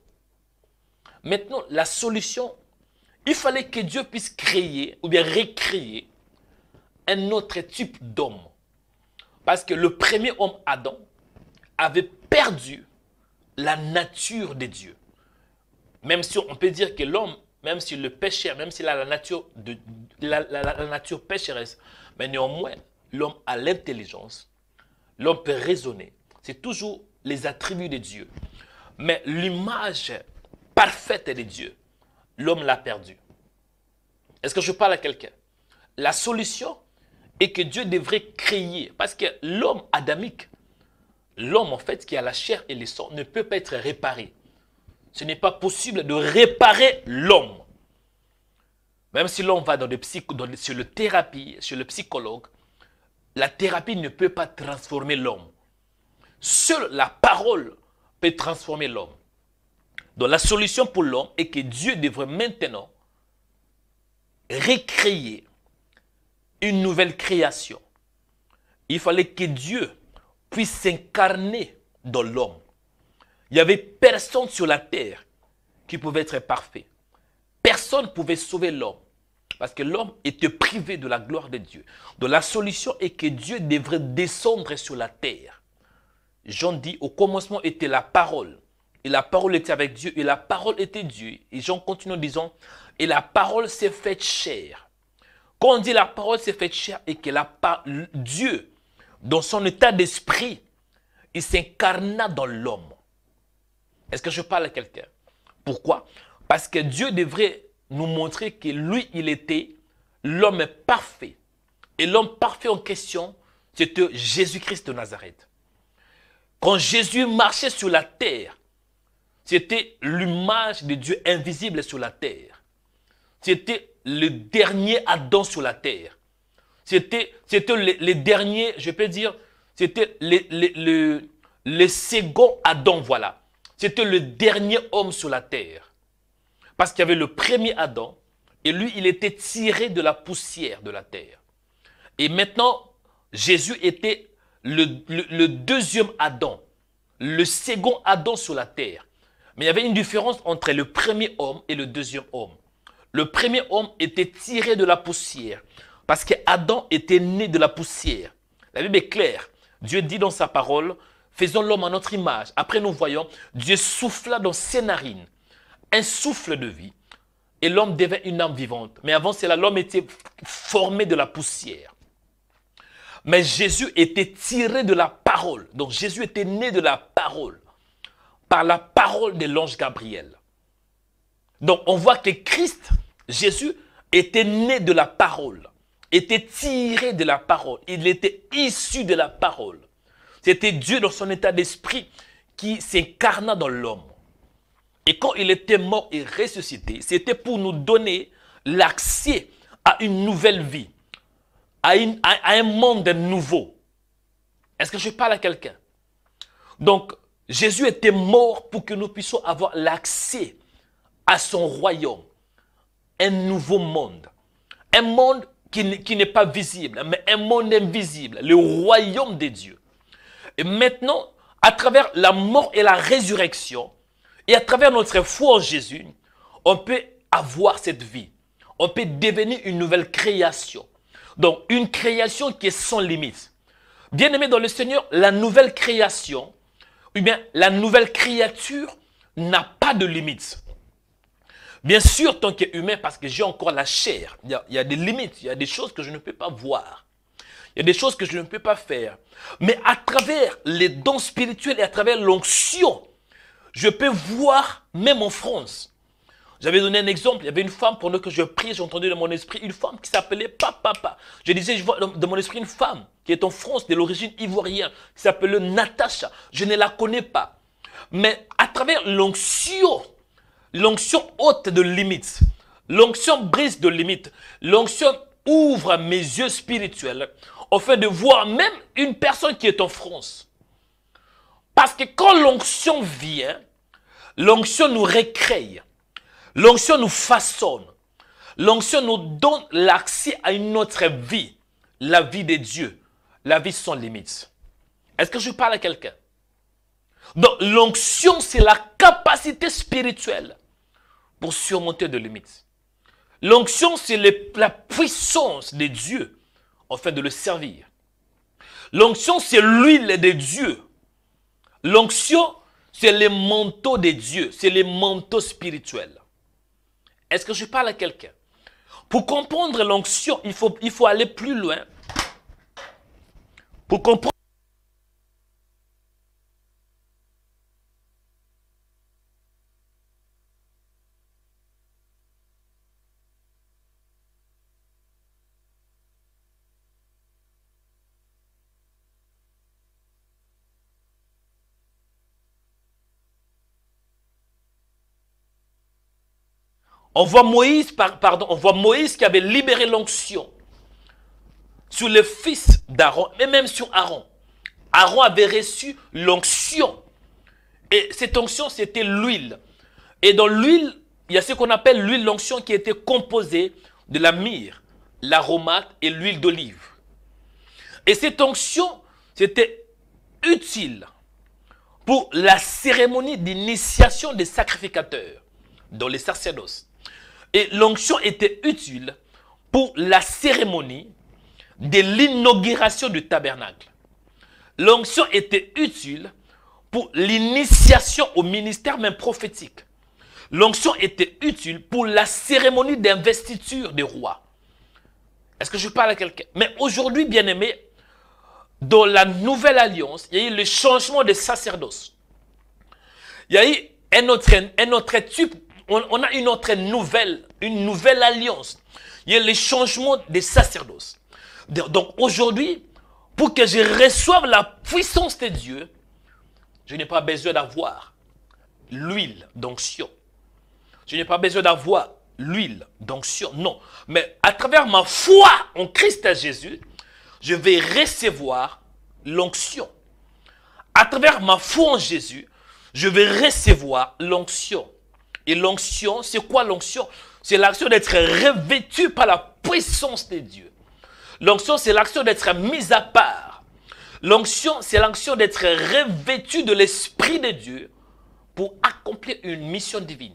Maintenant, la solution, il fallait que Dieu puisse créer ou bien recréer un autre type d'homme. Parce que le premier homme, Adam, avait perdu la nature de Dieu. Même si on peut dire que l'homme, même s'il le péchait, même s'il a la nature pécheresse, mais néanmoins, l'homme a l'intelligence, l'homme peut raisonner. C'est toujours les attributs de Dieu. Mais l'image parfaite de Dieu, l'homme l'a perdu. Est-ce que je parle à quelqu'un? La solution est que Dieu devrait créer, parce que l'homme adamique, l'homme en fait qui a la chair et le sang, ne peut pas être réparé. Ce n'est pas possible de réparer l'homme. Même si l'homme va sur le thérapie, sur le psychologue, la thérapie ne peut pas transformer l'homme. Seule la parole peut transformer l'homme. Donc la solution pour l'homme est que Dieu devrait maintenant recréer une nouvelle création. Il fallait que Dieu puisse s'incarner dans l'homme. Il n'y avait personne sur la terre qui pouvait être parfait. Personne ne pouvait sauver l'homme. Parce que l'homme était privé de la gloire de Dieu. Donc la solution est que Dieu devrait descendre sur la terre. Jean dit, au commencement était la parole. Et la parole était avec Dieu. Et la parole était Dieu. Et Jean continue en disant, et la parole s'est faite chair. Quand on dit la parole s'est faite chair, et que Dieu, dans son état d'esprit, il s'incarna dans l'homme. Est-ce que je parle à quelqu'un? Pourquoi? Parce que Dieu devrait nous montrer que lui, il était l'homme parfait. Et l'homme parfait en question, c'était Jésus-Christ de Nazareth. Quand Jésus marchait sur la terre, c'était l'image de Dieu invisible sur la terre. C'était le dernier Adam sur la terre. C'était le dernier, je peux dire, c'était le second Adam, voilà. C'était le dernier homme sur la terre. Parce qu'il y avait le premier Adam, Et lui, il était tiré de la poussière de la terre. Et maintenant, Jésus était le deuxième Adam, le second Adam sur la terre. Mais il y avait une différence entre le premier homme et le deuxième homme. Le premier homme était tiré de la poussière parce qu'Adam était né de la poussière. La Bible est claire. Dieu dit dans sa parole, faisons l'homme à notre image. Après nous voyons, Dieu souffla dans ses narines un souffle de vie et l'homme devint une âme vivante. Mais avant cela, l'homme était formé de la poussière. Mais Jésus était tiré de la parole. Donc Jésus était né de la parole, par la parole de l'ange Gabriel. Donc on voit que Christ, Jésus, était né de la parole, était tiré de la parole. Il était issu de la parole. C'était Dieu dans son état d'esprit qui s'incarna dans l'homme. Et quand il était mort et ressuscité, c'était pour nous donner l'accès à une nouvelle vie, à un monde nouveau. Est-ce que je parle à quelqu'un? Donc, Jésus était mort pour que nous puissions avoir l'accès à son royaume, un nouveau monde. Un monde qui n'est pas visible, mais un monde invisible, le royaume de Dieu. Et maintenant, à travers la mort et la résurrection, et à travers notre foi en Jésus, on peut avoir cette vie. On peut devenir une nouvelle création. Donc, une création qui est sans limite. Bien-aimé dans le Seigneur, la nouvelle création, ou bien la nouvelle créature n'a pas de limite. Bien sûr, tant qu'humain, parce que j'ai encore la chair, il y a des limites, il y a des choses que je ne peux pas voir. Il y a des choses que je ne peux pas faire. Mais à travers les dons spirituels et à travers l'onction, je peux voir même en France. J'avais donné un exemple, il y avait une femme pendant que je priais, j'ai entendu dans mon esprit une femme qui s'appelait Papa. Je disais, je vois dans mon esprit une femme qui est en France, de l'origine ivoirienne, qui s'appelle Natacha. Je ne la connais pas. Mais à travers l'onction ôte de limites, l'onction brise de limites, l'onction ouvre mes yeux spirituels, afin de voir même une personne qui est en France. Parce que quand l'onction vient, l'onction nous recrée, l'onction nous façonne, l'onction nous donne l'accès à une autre vie, la vie de Dieu, la vie sans limites. Est-ce que je parle à quelqu'un? Donc l'onction, c'est la capacité spirituelle pour surmonter des limites. L'onction, c'est la puissance de Dieu afin de le servir. L'onction, c'est l'huile de Dieu. L'onction, c'est les manteaux de Dieu, c'est les manteaux spirituels. Est-ce que je parle à quelqu'un? Pour comprendre l'onction, il faut aller plus loin. Pour comprendre. On voit Moïse, on voit Moïse qui avait libéré l'onction sur le fils d'Aaron, mais même sur Aaron. Aaron avait reçu l'onction. Et cette onction, c'était l'huile. Et dans l'huile, il y a ce qu'on appelle l'huile d'onction qui était composée de la myrrhe, l'aromate et l'huile d'olive. Et cette onction, c'était utile pour la cérémonie d'initiation des sacrificateurs dans les sacerdoces. Et l'onction était utile pour la cérémonie de l'inauguration du tabernacle. L'onction était utile pour l'initiation au ministère même prophétique. L'onction était utile pour la cérémonie d'investiture des rois. Est-ce que je parle à quelqu'un? Mais aujourd'hui, bien-aimé, dans la nouvelle alliance, il y a eu le changement des sacerdoces. Il y a eu un autre type. On a une autre nouvelle alliance. Il y a le changement des sacerdoces. Donc aujourd'hui, pour que je reçoive la puissance de Dieu, je n'ai pas besoin d'avoir l'huile d'onction. Je n'ai pas besoin d'avoir l'huile d'onction, non. Mais à travers ma foi en Christ Jésus, je vais recevoir l'onction. À travers ma foi en Jésus, je vais recevoir l'onction. Et l'onction, c'est quoi l'onction? c'est l'action d'être revêtu par la puissance de Dieu. L'onction, c'est l'action d'être mis à part. L'onction, c'est l'action d'être revêtu de l'Esprit de Dieu pour accomplir une mission divine.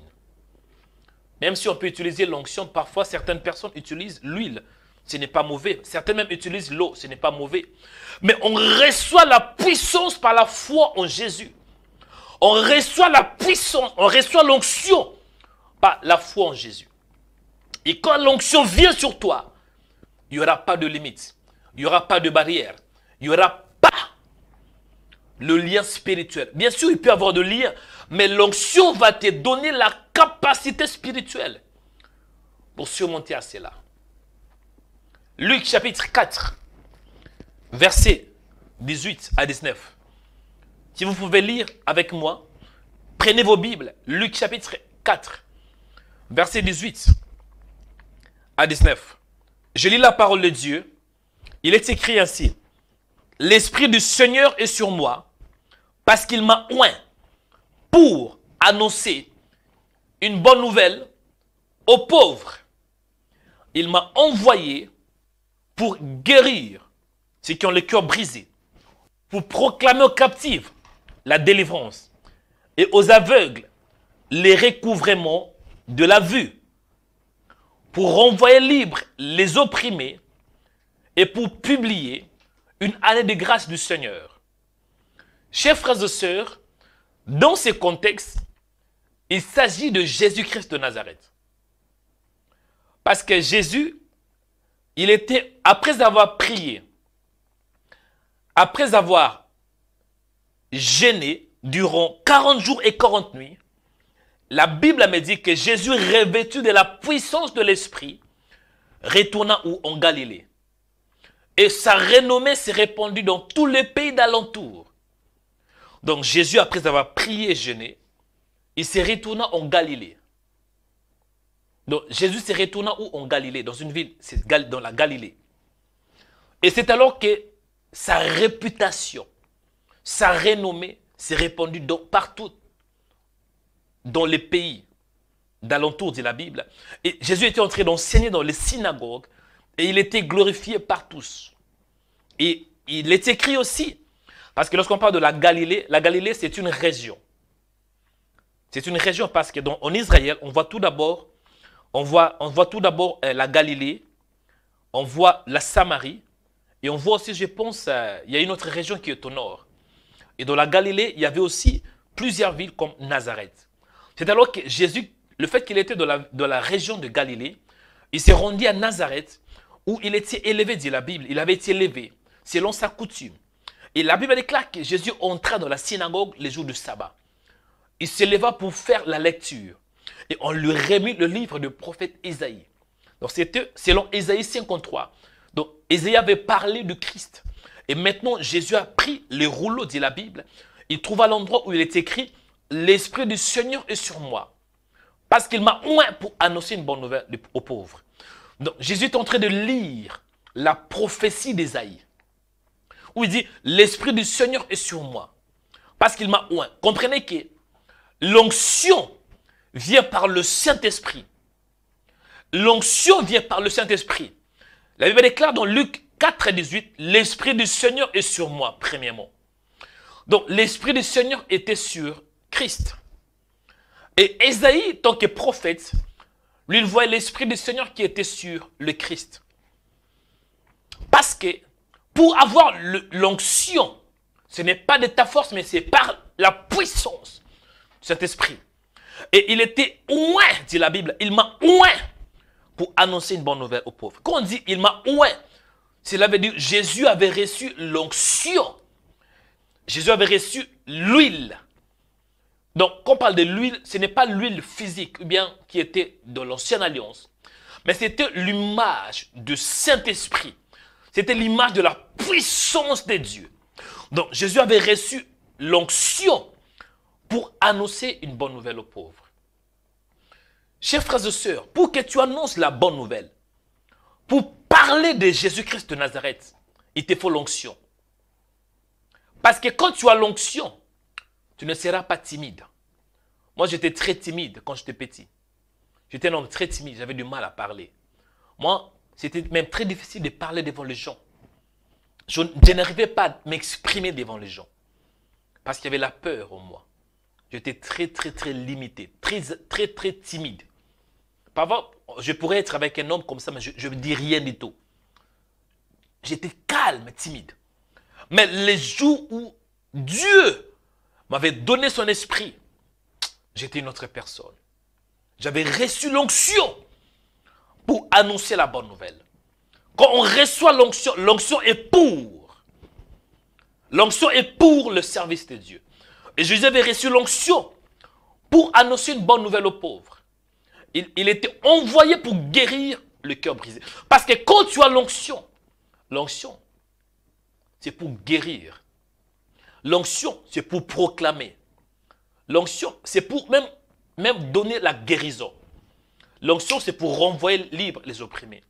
Même si on peut utiliser l'onction, parfois certaines personnes utilisent l'huile. Ce n'est pas mauvais. Certaines même utilisent l'eau. Ce n'est pas mauvais. Mais on reçoit la puissance par la foi en Jésus. On reçoit la puissance, on reçoit l'onction par la foi en Jésus. Et quand l'onction vient sur toi, il n'y aura pas de limite. Il n'y aura pas de barrière. Il n'y aura pas le lien spirituel. Bien sûr, il peut y avoir de lien, mais l'onction va te donner la capacité spirituelle pour surmonter à cela. Luc chapitre 4, versets 18 à 19. Si vous pouvez lire avec moi, prenez vos Bibles. Luc chapitre 4, versets 18 à 19. Je lis la parole de Dieu. Il est écrit ainsi. L'Esprit du Seigneur est sur moi, parce qu'il m'a oint pour annoncer une bonne nouvelle aux pauvres. Il m'a envoyé pour guérir ceux qui ont le cœur brisé, pour proclamer aux captifs la délivrance et aux aveugles les recouvrements de la vue, pour renvoyer libres les opprimés et pour publier une année de grâce du Seigneur. Chers frères et sœurs, dans ce contexte, il s'agit de Jésus-Christ de Nazareth. Parce que Jésus, il était, après avoir prié, après avoir jeûné durant 40 jours et 40 nuits, la Bible me dit que Jésus, revêtu de la puissance de l'Esprit, retourna où? En Galilée. Et sa renommée s'est répandue dans tous les pays d'alentour. Donc Jésus, après avoir prié et jeûné, il s'est retourné en Galilée. Donc Jésus s'est retourné où? En Galilée, dans une ville, c'est dans la Galilée. Et c'est alors que sa réputation, sa renommée s'est répandue partout dans les pays d'alentour, dit la Bible. Et Jésus était en train d'enseigner dans les synagogues et il était glorifié par tous. Et il est écrit aussi, parce que lorsqu'on parle de la Galilée c'est une région. C'est une région parce que en Israël, on voit tout d'abord la Galilée, on voit la Samarie, et on voit aussi, je pense, il y a une autre région qui est au nord. Et dans la Galilée, il y avait aussi plusieurs villes comme Nazareth. C'est alors que Jésus, le fait qu'il était dans la région de Galilée, il s'est rendu à Nazareth, où il était élevé, dit la Bible. Il avait été élevé selon sa coutume. Et la Bible déclare que Jésus entra dans la synagogue les jours du sabbat. Il se leva pour faire la lecture. Et on lui remit le livre du prophète Isaïe. Donc c'était selon Isaïe 53. Donc Isaïe avait parlé du Christ. Et maintenant Jésus a pris les rouleaux, dit la Bible. Il trouva l'endroit où il est écrit « L'Esprit du Seigneur est sur moi. Parce qu'il m'a oint pour annoncer une bonne nouvelle aux pauvres. » Donc Jésus est en train de lire la prophétie d'Isaïe. Où il dit « L'Esprit du Seigneur est sur moi. Parce qu'il m'a oint. » Comprenez que l'onction vient par le Saint-Esprit. L'onction vient par le Saint-Esprit. La Bible déclare dans Luc 4, 18, « L'Esprit du Seigneur est sur moi, premièrement. » Donc, l'Esprit du Seigneur était sur Christ. Et Ésaïe, tant que prophète, lui, il voyait l'Esprit du Seigneur qui était sur le Christ. Parce que, pour avoir l'onction, ce n'est pas de ta force, mais c'est par la puissance de cet esprit. Et il était oint, dit la Bible, il m'a oint pour annoncer une bonne nouvelle aux pauvres. Quand on dit il m'a oint, cela veut dire Jésus avait reçu l'onction. Jésus avait reçu l'huile. Donc, quand on parle de l'huile, ce n'est pas l'huile physique, ou bien qui était dans l'ancienne alliance, mais c'était l'image du Saint-Esprit. C'était l'image de la puissance de Dieu. Donc, Jésus avait reçu l'onction pour annoncer une bonne nouvelle aux pauvres. Chers frères et sœurs, pour que tu annonces la bonne nouvelle, pour parler de Jésus-Christ de Nazareth, il te faut l'onction. Parce que quand tu as l'onction, tu ne seras pas timide. Moi, j'étais très timide quand j'étais petit. J'étais un homme très timide, j'avais du mal à parler. Moi, c'était même très difficile de parler devant les gens. Je n'arrivais pas à m'exprimer devant les gens. Parce qu'il y avait la peur en moi. J'étais très, très, très limité. Très, très, très timide. Parfois, je pourrais être avec un homme comme ça, mais je ne dis rien du tout. J'étais calme, timide. Mais les jours où Dieu m'avait donné son esprit, j'étais une autre personne. J'avais reçu l'onction pour annoncer la bonne nouvelle. Quand on reçoit l'onction, l'onction est pour. L'onction est pour le service de Dieu. Et Jésus avait reçu l'onction pour annoncer une bonne nouvelle aux pauvres. Il était envoyé pour guérir le cœur brisé. Parce que quand tu as l'onction, c'est pour guérir. L'onction, c'est pour proclamer. L'onction, c'est pour même donner la guérison. L'onction, c'est pour renvoyer libre les opprimés.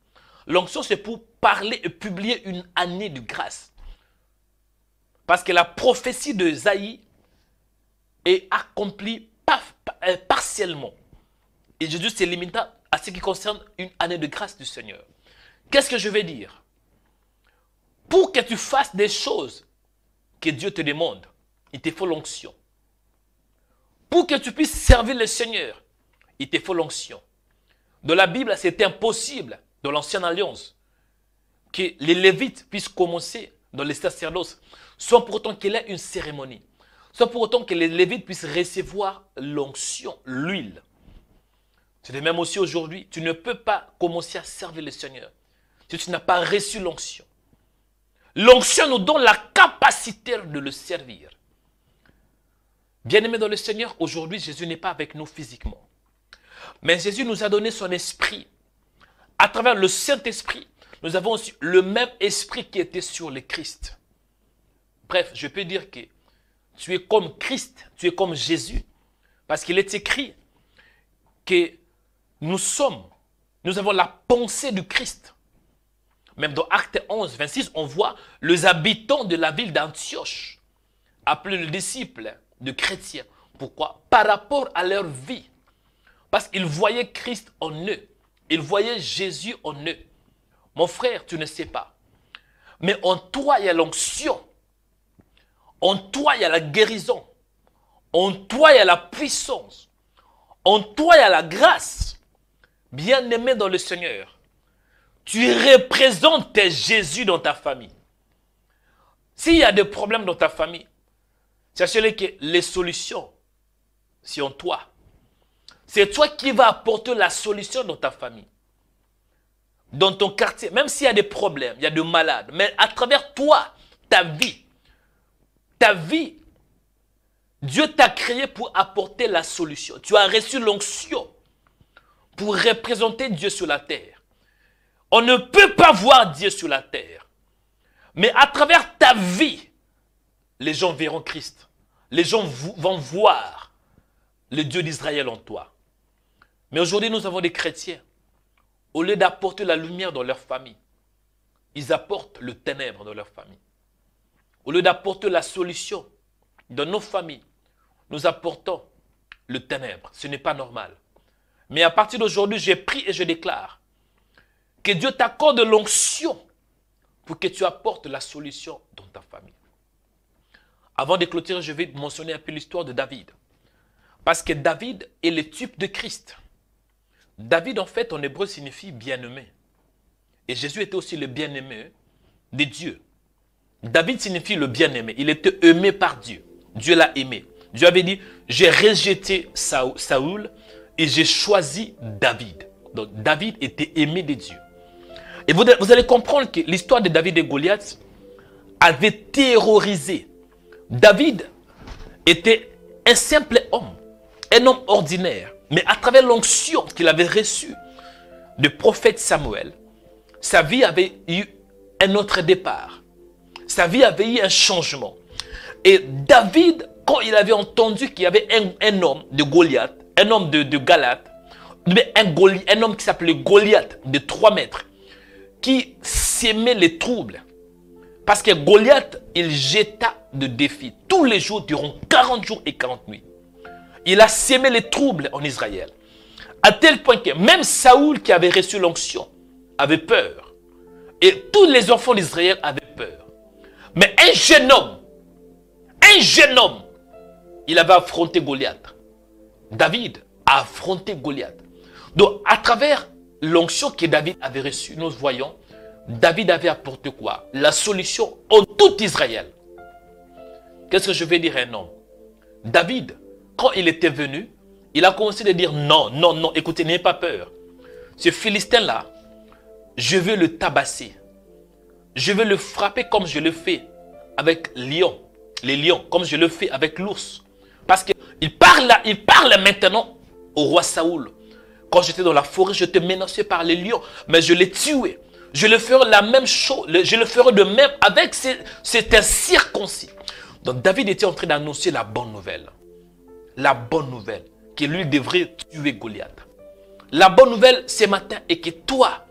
L'onction, c'est pour parler et publier une année de grâce. Parce que la prophétie de Isaïe est accomplie partiellement. Et Jésus s'est limité à ce qui concerne une année de grâce du Seigneur. Qu'est-ce que je vais dire? Pour que tu fasses des choses que Dieu te demande, il te faut l'onction. Pour que tu puisses servir le Seigneur, il te faut l'onction. Dans la Bible, c'était impossible, dans l'Ancienne Alliance, que les Lévites puissent commencer dans les sacerdoces, sans pour autant qu'il y ait une cérémonie, sans pour autant que les Lévites puissent recevoir l'onction, l'huile. C'est de même aussi aujourd'hui, tu ne peux pas commencer à servir le Seigneur si tu n'as pas reçu l'onction. L'onction nous donne la capacité de le servir. Bien-aimés dans le Seigneur, aujourd'hui, Jésus n'est pas avec nous physiquement. Mais Jésus nous a donné son esprit. À travers le Saint-Esprit, nous avons aussi le même esprit qui était sur le Christ. Bref, je peux dire que tu es comme Christ, tu es comme Jésus. Parce qu'il est écrit que nous avons la pensée du Christ. Même dans Actes 11, 26, on voit les habitants de la ville d'Antioche appeler les disciples de chrétiens. Pourquoi? Par rapport à leur vie. Parce qu'ils voyaient Christ en eux. Ils voyaient Jésus en eux. Mon frère, tu ne sais pas. Mais en toi, il y a l'onction. En toi, il y a la guérison. En toi, il y a la puissance. En toi, il y a la grâce. Bien-aimé dans le Seigneur, tu représentes Jésus dans ta famille. S'il y a des problèmes dans ta famille, sachez que les solutions, c'est en toi. C'est toi qui vas apporter la solution dans ta famille. Dans ton quartier, même s'il y a des problèmes, il y a des malades, mais à travers toi, ta vie, Dieu t'a créé pour apporter la solution. Tu as reçu l'onction pour représenter Dieu sur la terre. On ne peut pas voir Dieu sur la terre. Mais à travers ta vie, les gens verront Christ. Les gens vont voir le Dieu d'Israël en toi. Mais aujourd'hui, nous avons des chrétiens. Au lieu d'apporter la lumière dans leur famille, ils apportent le ténèbre dans leur famille. Au lieu d'apporter la solution dans nos familles, nous apportons le ténèbre. Ce n'est pas normal. Mais à partir d'aujourd'hui, j'ai pris et je déclare que Dieu t'accorde l'onction pour que tu apportes la solution dans ta famille. Avant de clôturer, je vais mentionner un peu l'histoire de David. Parce que David est le type de Christ. David, en fait, en hébreu, signifie bien-aimé. Et Jésus était aussi le bien-aimé de Dieu. David signifie le bien-aimé. Il était aimé par Dieu. Dieu l'a aimé. Dieu avait dit, j'ai rejeté Saoul et j'ai choisi David. Donc David était aimé de Dieu. Et vous allez comprendre que l'histoire de David et Goliath avait terrorisé. David était un simple homme, un homme ordinaire. Mais à travers l'onction qu'il avait reçue du prophète Samuel, sa vie avait eu un autre départ. Sa vie avait eu un changement. Et David, quand il avait entendu qu'il y avait un homme de Goliath, un homme de Galate, un homme qui s'appelait Goliath de 3 mètres, qui s'aimait les troubles. Parce que Goliath, il jeta de défis tous les jours durant 40 jours et 40 nuits. Il a sémé les troubles en Israël. À tel point que même Saoul qui avait reçu l'onction avait peur. Et tous les enfants d'Israël avaient peur. Mais un jeune homme, il avait affronté Goliath. David a affronté Goliath. Donc à travers l'onction que David avait reçue, nous voyons, David avait apporté quoi? La solution en tout Israël. Qu'est-ce que je vais dire à un homme? David, quand il était venu, il a commencé à dire non, non, non, écoutez, n'ayez pas peur. Ce Philistin-là, je veux le tabasser. Je veux le frapper comme je le fais avec les lions, comme je le fais avec l'ours. Parce qu'il parle maintenant au roi Saoul. Quand j'étais dans la forêt, je te menaçais par les lions, mais je les tuais. Je le ferai la même chose, je le ferai de même avec cet circoncis. Donc David était en train d'annoncer la bonne nouvelle. La bonne nouvelle, que lui devrait tuer Goliath. La bonne nouvelle ce matin est que toi,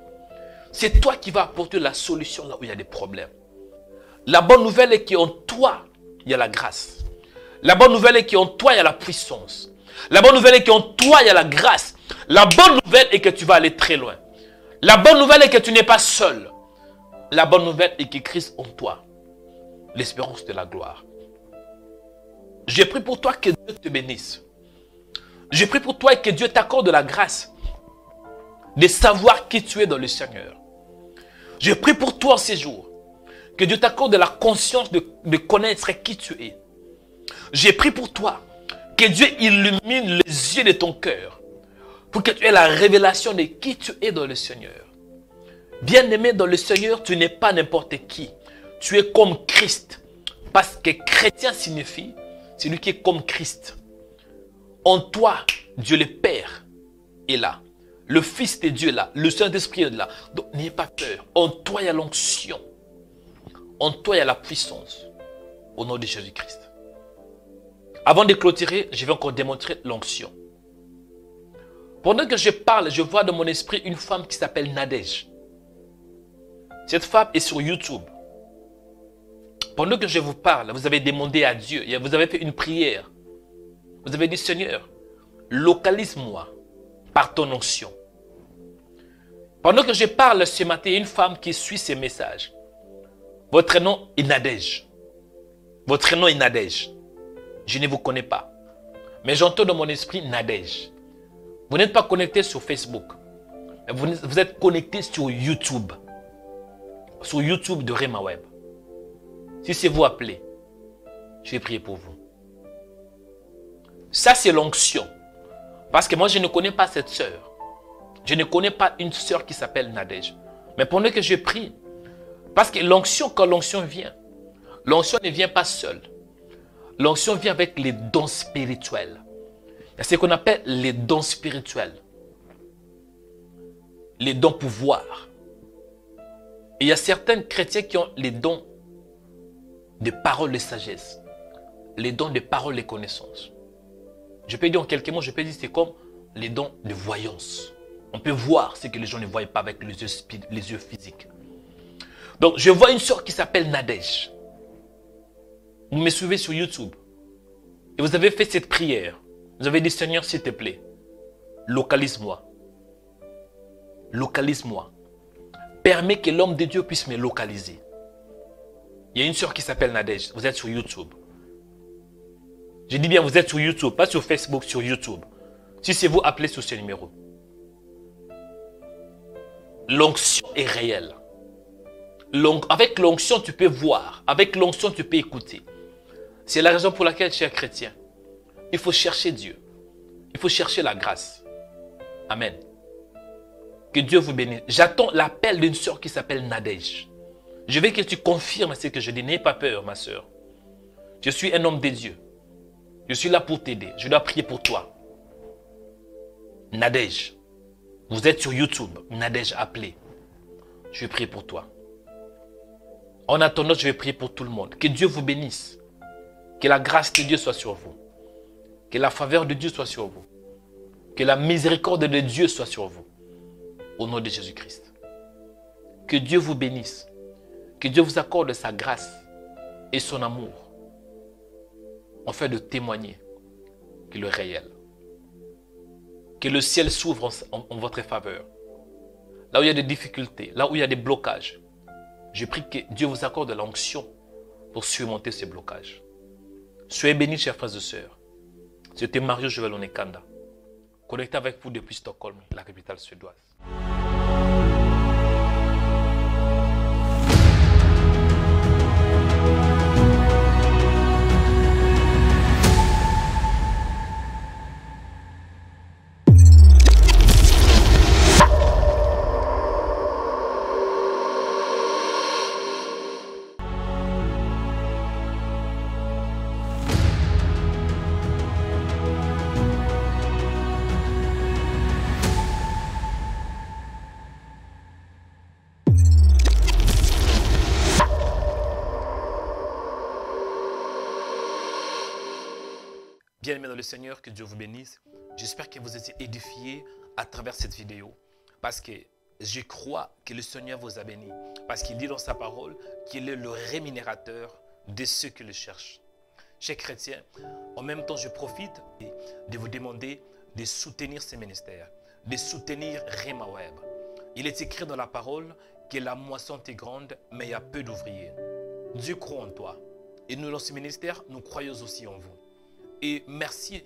c'est toi qui vas apporter la solution là où il y a des problèmes. La bonne nouvelle est qu'en toi, il y a la grâce. La bonne nouvelle est qu'en toi, il y a la puissance. La bonne nouvelle est qu'en toi, il y a la grâce. La bonne nouvelle est que tu vas aller très loin. La bonne nouvelle est que tu n'es pas seul. La bonne nouvelle est que Christ en toi, l'espérance de la gloire. J'ai prié pour toi que Dieu te bénisse. J'ai prié pour toi et que Dieu t'accorde la grâce de savoir qui tu es dans le Seigneur. Je prie pour toi en ces jours, que Dieu t'accorde la conscience de connaître qui tu es. J'ai prié pour toi, que Dieu illumine les yeux de ton cœur, pour que tu aies la révélation de qui tu es dans le Seigneur. Bien-aimé dans le Seigneur, tu n'es pas n'importe qui. Tu es comme Christ. Parce que chrétien signifie celui qui est comme Christ. En toi, Dieu le Père est là. Le Fils de Dieu est là. Le Saint-Esprit est là. Donc, n'ayez pas peur. En toi, il y a l'onction. En toi, il y a la puissance. Au nom de Jésus-Christ. Avant de clôturer, je vais encore démontrer l'onction. Pendant que je parle, je vois dans mon esprit une femme qui s'appelle Nadège. Cette femme est sur YouTube. Pendant que je vous parle, vous avez demandé à Dieu, vous avez fait une prière. Vous avez dit, Seigneur, localise-moi par ton onction. Pendant que je parle ce matin, il y a une femme qui suit ces messages. Votre nom est Nadège. Votre nom est Nadège. Je ne vous connais pas. Mais j'entends dans mon esprit Nadège. Vous n'êtes pas connecté sur Facebook. Vous êtes connecté sur YouTube. Sur YouTube de Rema Web. Si c'est vous appelez, je vais prier pour vous. Ça, c'est l'onction. Parce que moi, je ne connais pas cette sœur. Je ne connais pas une sœur qui s'appelle Nadège. Mais pendant que je prie, parce que l'onction, quand l'onction vient, l'onction ne vient pas seule. L'onction vient avec les dons spirituels. Il y a ce qu'on appelle les dons spirituels. Les dons pouvoir. Et il y a certains chrétiens qui ont les dons de paroles de sagesse. Les dons de paroles de connaissance. Je peux dire en quelques mots, je peux dire c'est comme les dons de voyance. On peut voir ce que les gens ne voient pas avec les yeux physiques. Donc, je vois une sœur qui s'appelle Nadège. Vous me suivez sur YouTube. Et vous avez fait cette prière. Vous avez dit, Seigneur, s'il te plaît, localise-moi. Localise-moi. Permets que l'homme de Dieu puisse me localiser. Il y a une sœur qui s'appelle Nadège. Vous êtes sur YouTube. Je dis bien, vous êtes sur YouTube, pas sur Facebook, sur YouTube. Si c'est vous, appelez sur ce numéro. L'onction est réelle. Avec l'onction, tu peux voir. Avec l'onction, tu peux écouter. C'est la raison pour laquelle, cher chrétien, il faut chercher Dieu. Il faut chercher la grâce. Amen. Que Dieu vous bénisse. J'attends l'appel d'une sœur qui s'appelle Nadège. Je veux que tu confirmes ce que je dis. N'aie pas peur, ma sœur. Je suis un homme de Dieu. Je suis là pour t'aider. Je dois prier pour toi. Nadège. Vous êtes sur YouTube. Nadège, appelez. Je vais prier pour toi. En attendant, je vais prier pour tout le monde. Que Dieu vous bénisse. Que la grâce de Dieu soit sur vous. Que la faveur de Dieu soit sur vous. Que la miséricorde de Dieu soit sur vous. Au nom de Jésus-Christ. Que Dieu vous bénisse. Que Dieu vous accorde sa grâce et son amour. En fait de témoigner qu'il est réel. Que le ciel s'ouvre en votre faveur. Là où il y a des difficultés, là où il y a des blocages, je prie que Dieu vous accorde de l'onction pour surmonter ces blocages. Soyez bénis, chers frères et sœurs. C'était Mario Joël Onekanda, connecté avec vous depuis Stockholm, la capitale suédoise. Bien-aimés dans le Seigneur, que Dieu vous bénisse. J'espère que vous êtes édifiés à travers cette vidéo. Parce que je crois que le Seigneur vous a béni. Parce qu'il dit dans sa parole qu'il est le rémunérateur de ceux qui le cherchent. Chers chrétiens, en même temps, je profite de vous demander de soutenir ces ministères, de soutenir Rema Web. Il est écrit dans la parole que la moisson est grande, mais il y a peu d'ouvriers. Dieu croit en toi. Et nous, dans ce ministère, nous croyons aussi en vous. Et merci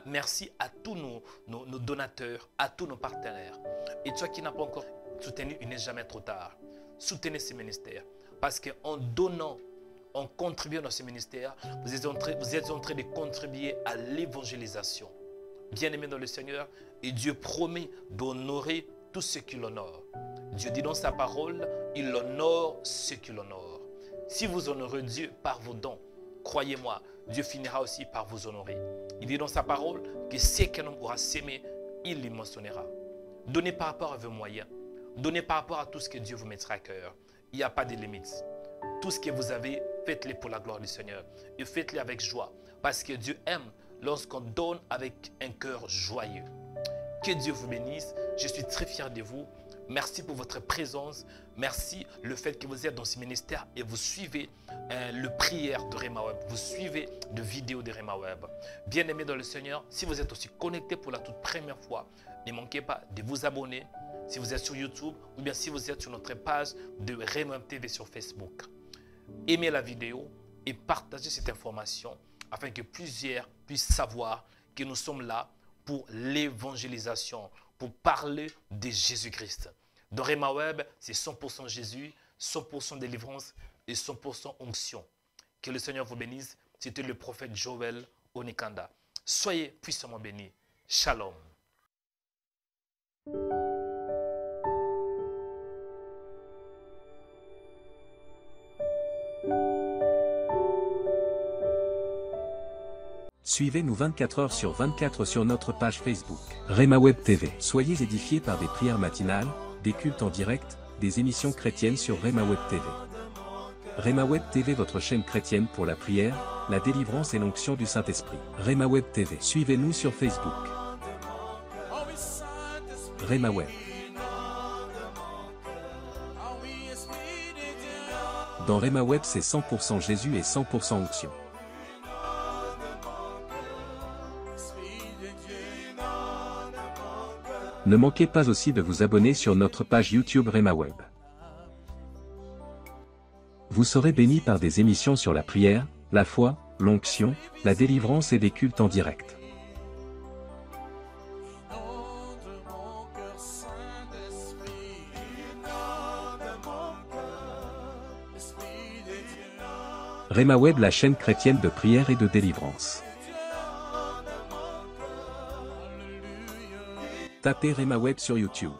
merci à tous nos donateurs, à tous nos partenaires. Et toi qui n'as pas encore soutenu, il n'est jamais trop tard. Soutenez ces ministères. Parce qu'en donnant, en contribuant dans ce ministère, vous êtes en train de contribuer à l'évangélisation. Bien-aimés dans le Seigneur, et Dieu promet d'honorer tous ceux qui l'honorent. Dieu dit dans sa parole, il honore ceux qui l'honorent. Si vous honorez Dieu par vos dons, croyez-moi, Dieu finira aussi par vous honorer. Il dit dans sa parole que ce qu'un homme aura sémé, il les mentionnera. Donnez par rapport à vos moyens. Donnez par rapport à tout ce que Dieu vous mettra à cœur. Il n'y a pas de limites. Tout ce que vous avez, faites-le pour la gloire du Seigneur. Et faites-le avec joie. Parce que Dieu aime lorsqu'on donne avec un cœur joyeux. Que Dieu vous bénisse. Je suis très fier de vous. Merci pour votre présence. Merci le fait que vous êtes dans ce ministère et vous suivez le prière de Rema Web. Vous suivez de vidéos de Rema Web. Bien-aimés dans le Seigneur, si vous êtes aussi connecté pour la toute première fois, ne manquez pas de vous abonner si vous êtes sur YouTube ou bien si vous êtes sur notre page de Rema Web TV sur Facebook. Aimez la vidéo et partagez cette information afin que plusieurs puissent savoir que nous sommes là pour l'évangélisation, pour parler de Jésus-Christ. Dans Rema Web, c'est 100% Jésus, 100% délivrance et 100% onction. Que le Seigneur vous bénisse. C'était le prophète Joël Onekanda. Soyez puissamment bénis. Shalom. Suivez-nous 24 heures sur 24 sur notre page Facebook, Rema Web TV. Soyez édifiés par des prières matinales, des cultes en direct, des émissions chrétiennes sur Rema Web TV. Rema Web TV, votre chaîne chrétienne pour la prière, la délivrance et l'onction du Saint-Esprit. Rema Web TV. Suivez-nous sur Facebook. Rema Web. Dans Rema Web, c'est 100% Jésus et 100% onction. Ne manquez pas aussi de vous abonner sur notre page YouTube Rema Web. Vous serez bénis par des émissions sur la prière, la foi, l'onction, la délivrance et des cultes en direct. Rema Web, la chaîne chrétienne de prière et de délivrance. Tapez Rema Web sur YouTube.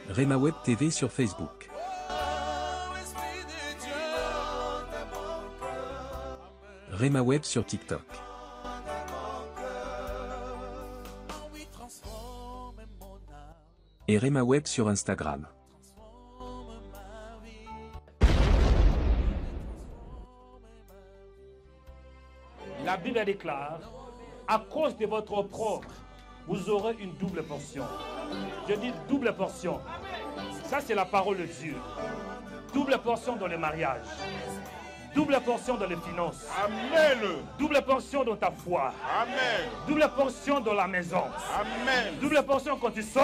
Rema Web TV sur Facebook. Rema Web sur TikTok. Et Rema Web sur Instagram. La Bible déclare, à cause de votre opprobre, vous aurez une double portion. Je dis double portion. Ça, c'est la parole de Dieu. Double portion dans le mariage. Double portion dans les finances. Amen. Double portion dans ta foi. Amen. Double portion dans la maison. Amen. Double portion quand tu sors.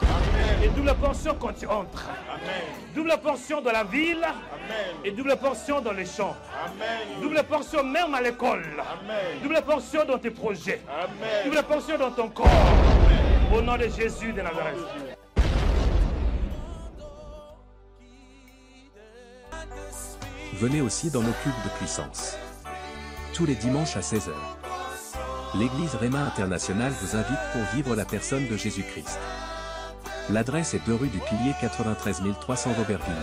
Amen. Et double portion quand tu entres. Amen. Double portion dans la ville. Amen. Et double portion dans les champs. Amen. Double portion même à l'école. Amen. Double portion dans tes projets. Amen. Double portion dans ton corps. Au nom de Jésus de Nazareth. Venez aussi dans nos cultes de puissance. Tous les dimanches à 16 h. L'église Réma Internationale vous invite pour vivre la personne de Jésus-Christ. L'adresse est 2 rue du Pilier 93 300 Aubervilliers.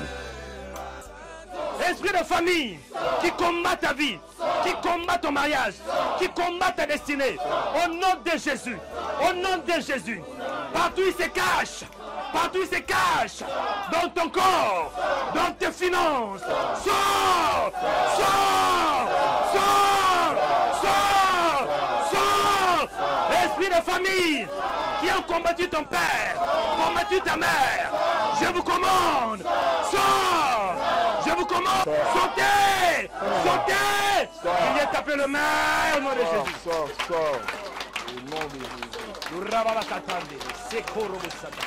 Esprit de famille qui combat ta vie, qui combat ton mariage, qui combat ta destinée, au nom de Jésus, au nom de Jésus, partout il se cache, partout il se cache, dans ton corps, dans tes finances, sors, sors, sors, sors, sors, esprit de famille qui a combattu ton père, combattu ta mère, je vous commande, sors, je vous commande, sautez, sautez, il est tapé le maire au nom de Jésus. Sors. Au nom de Jésus. Nous rababa katande, c'est Koro Satan.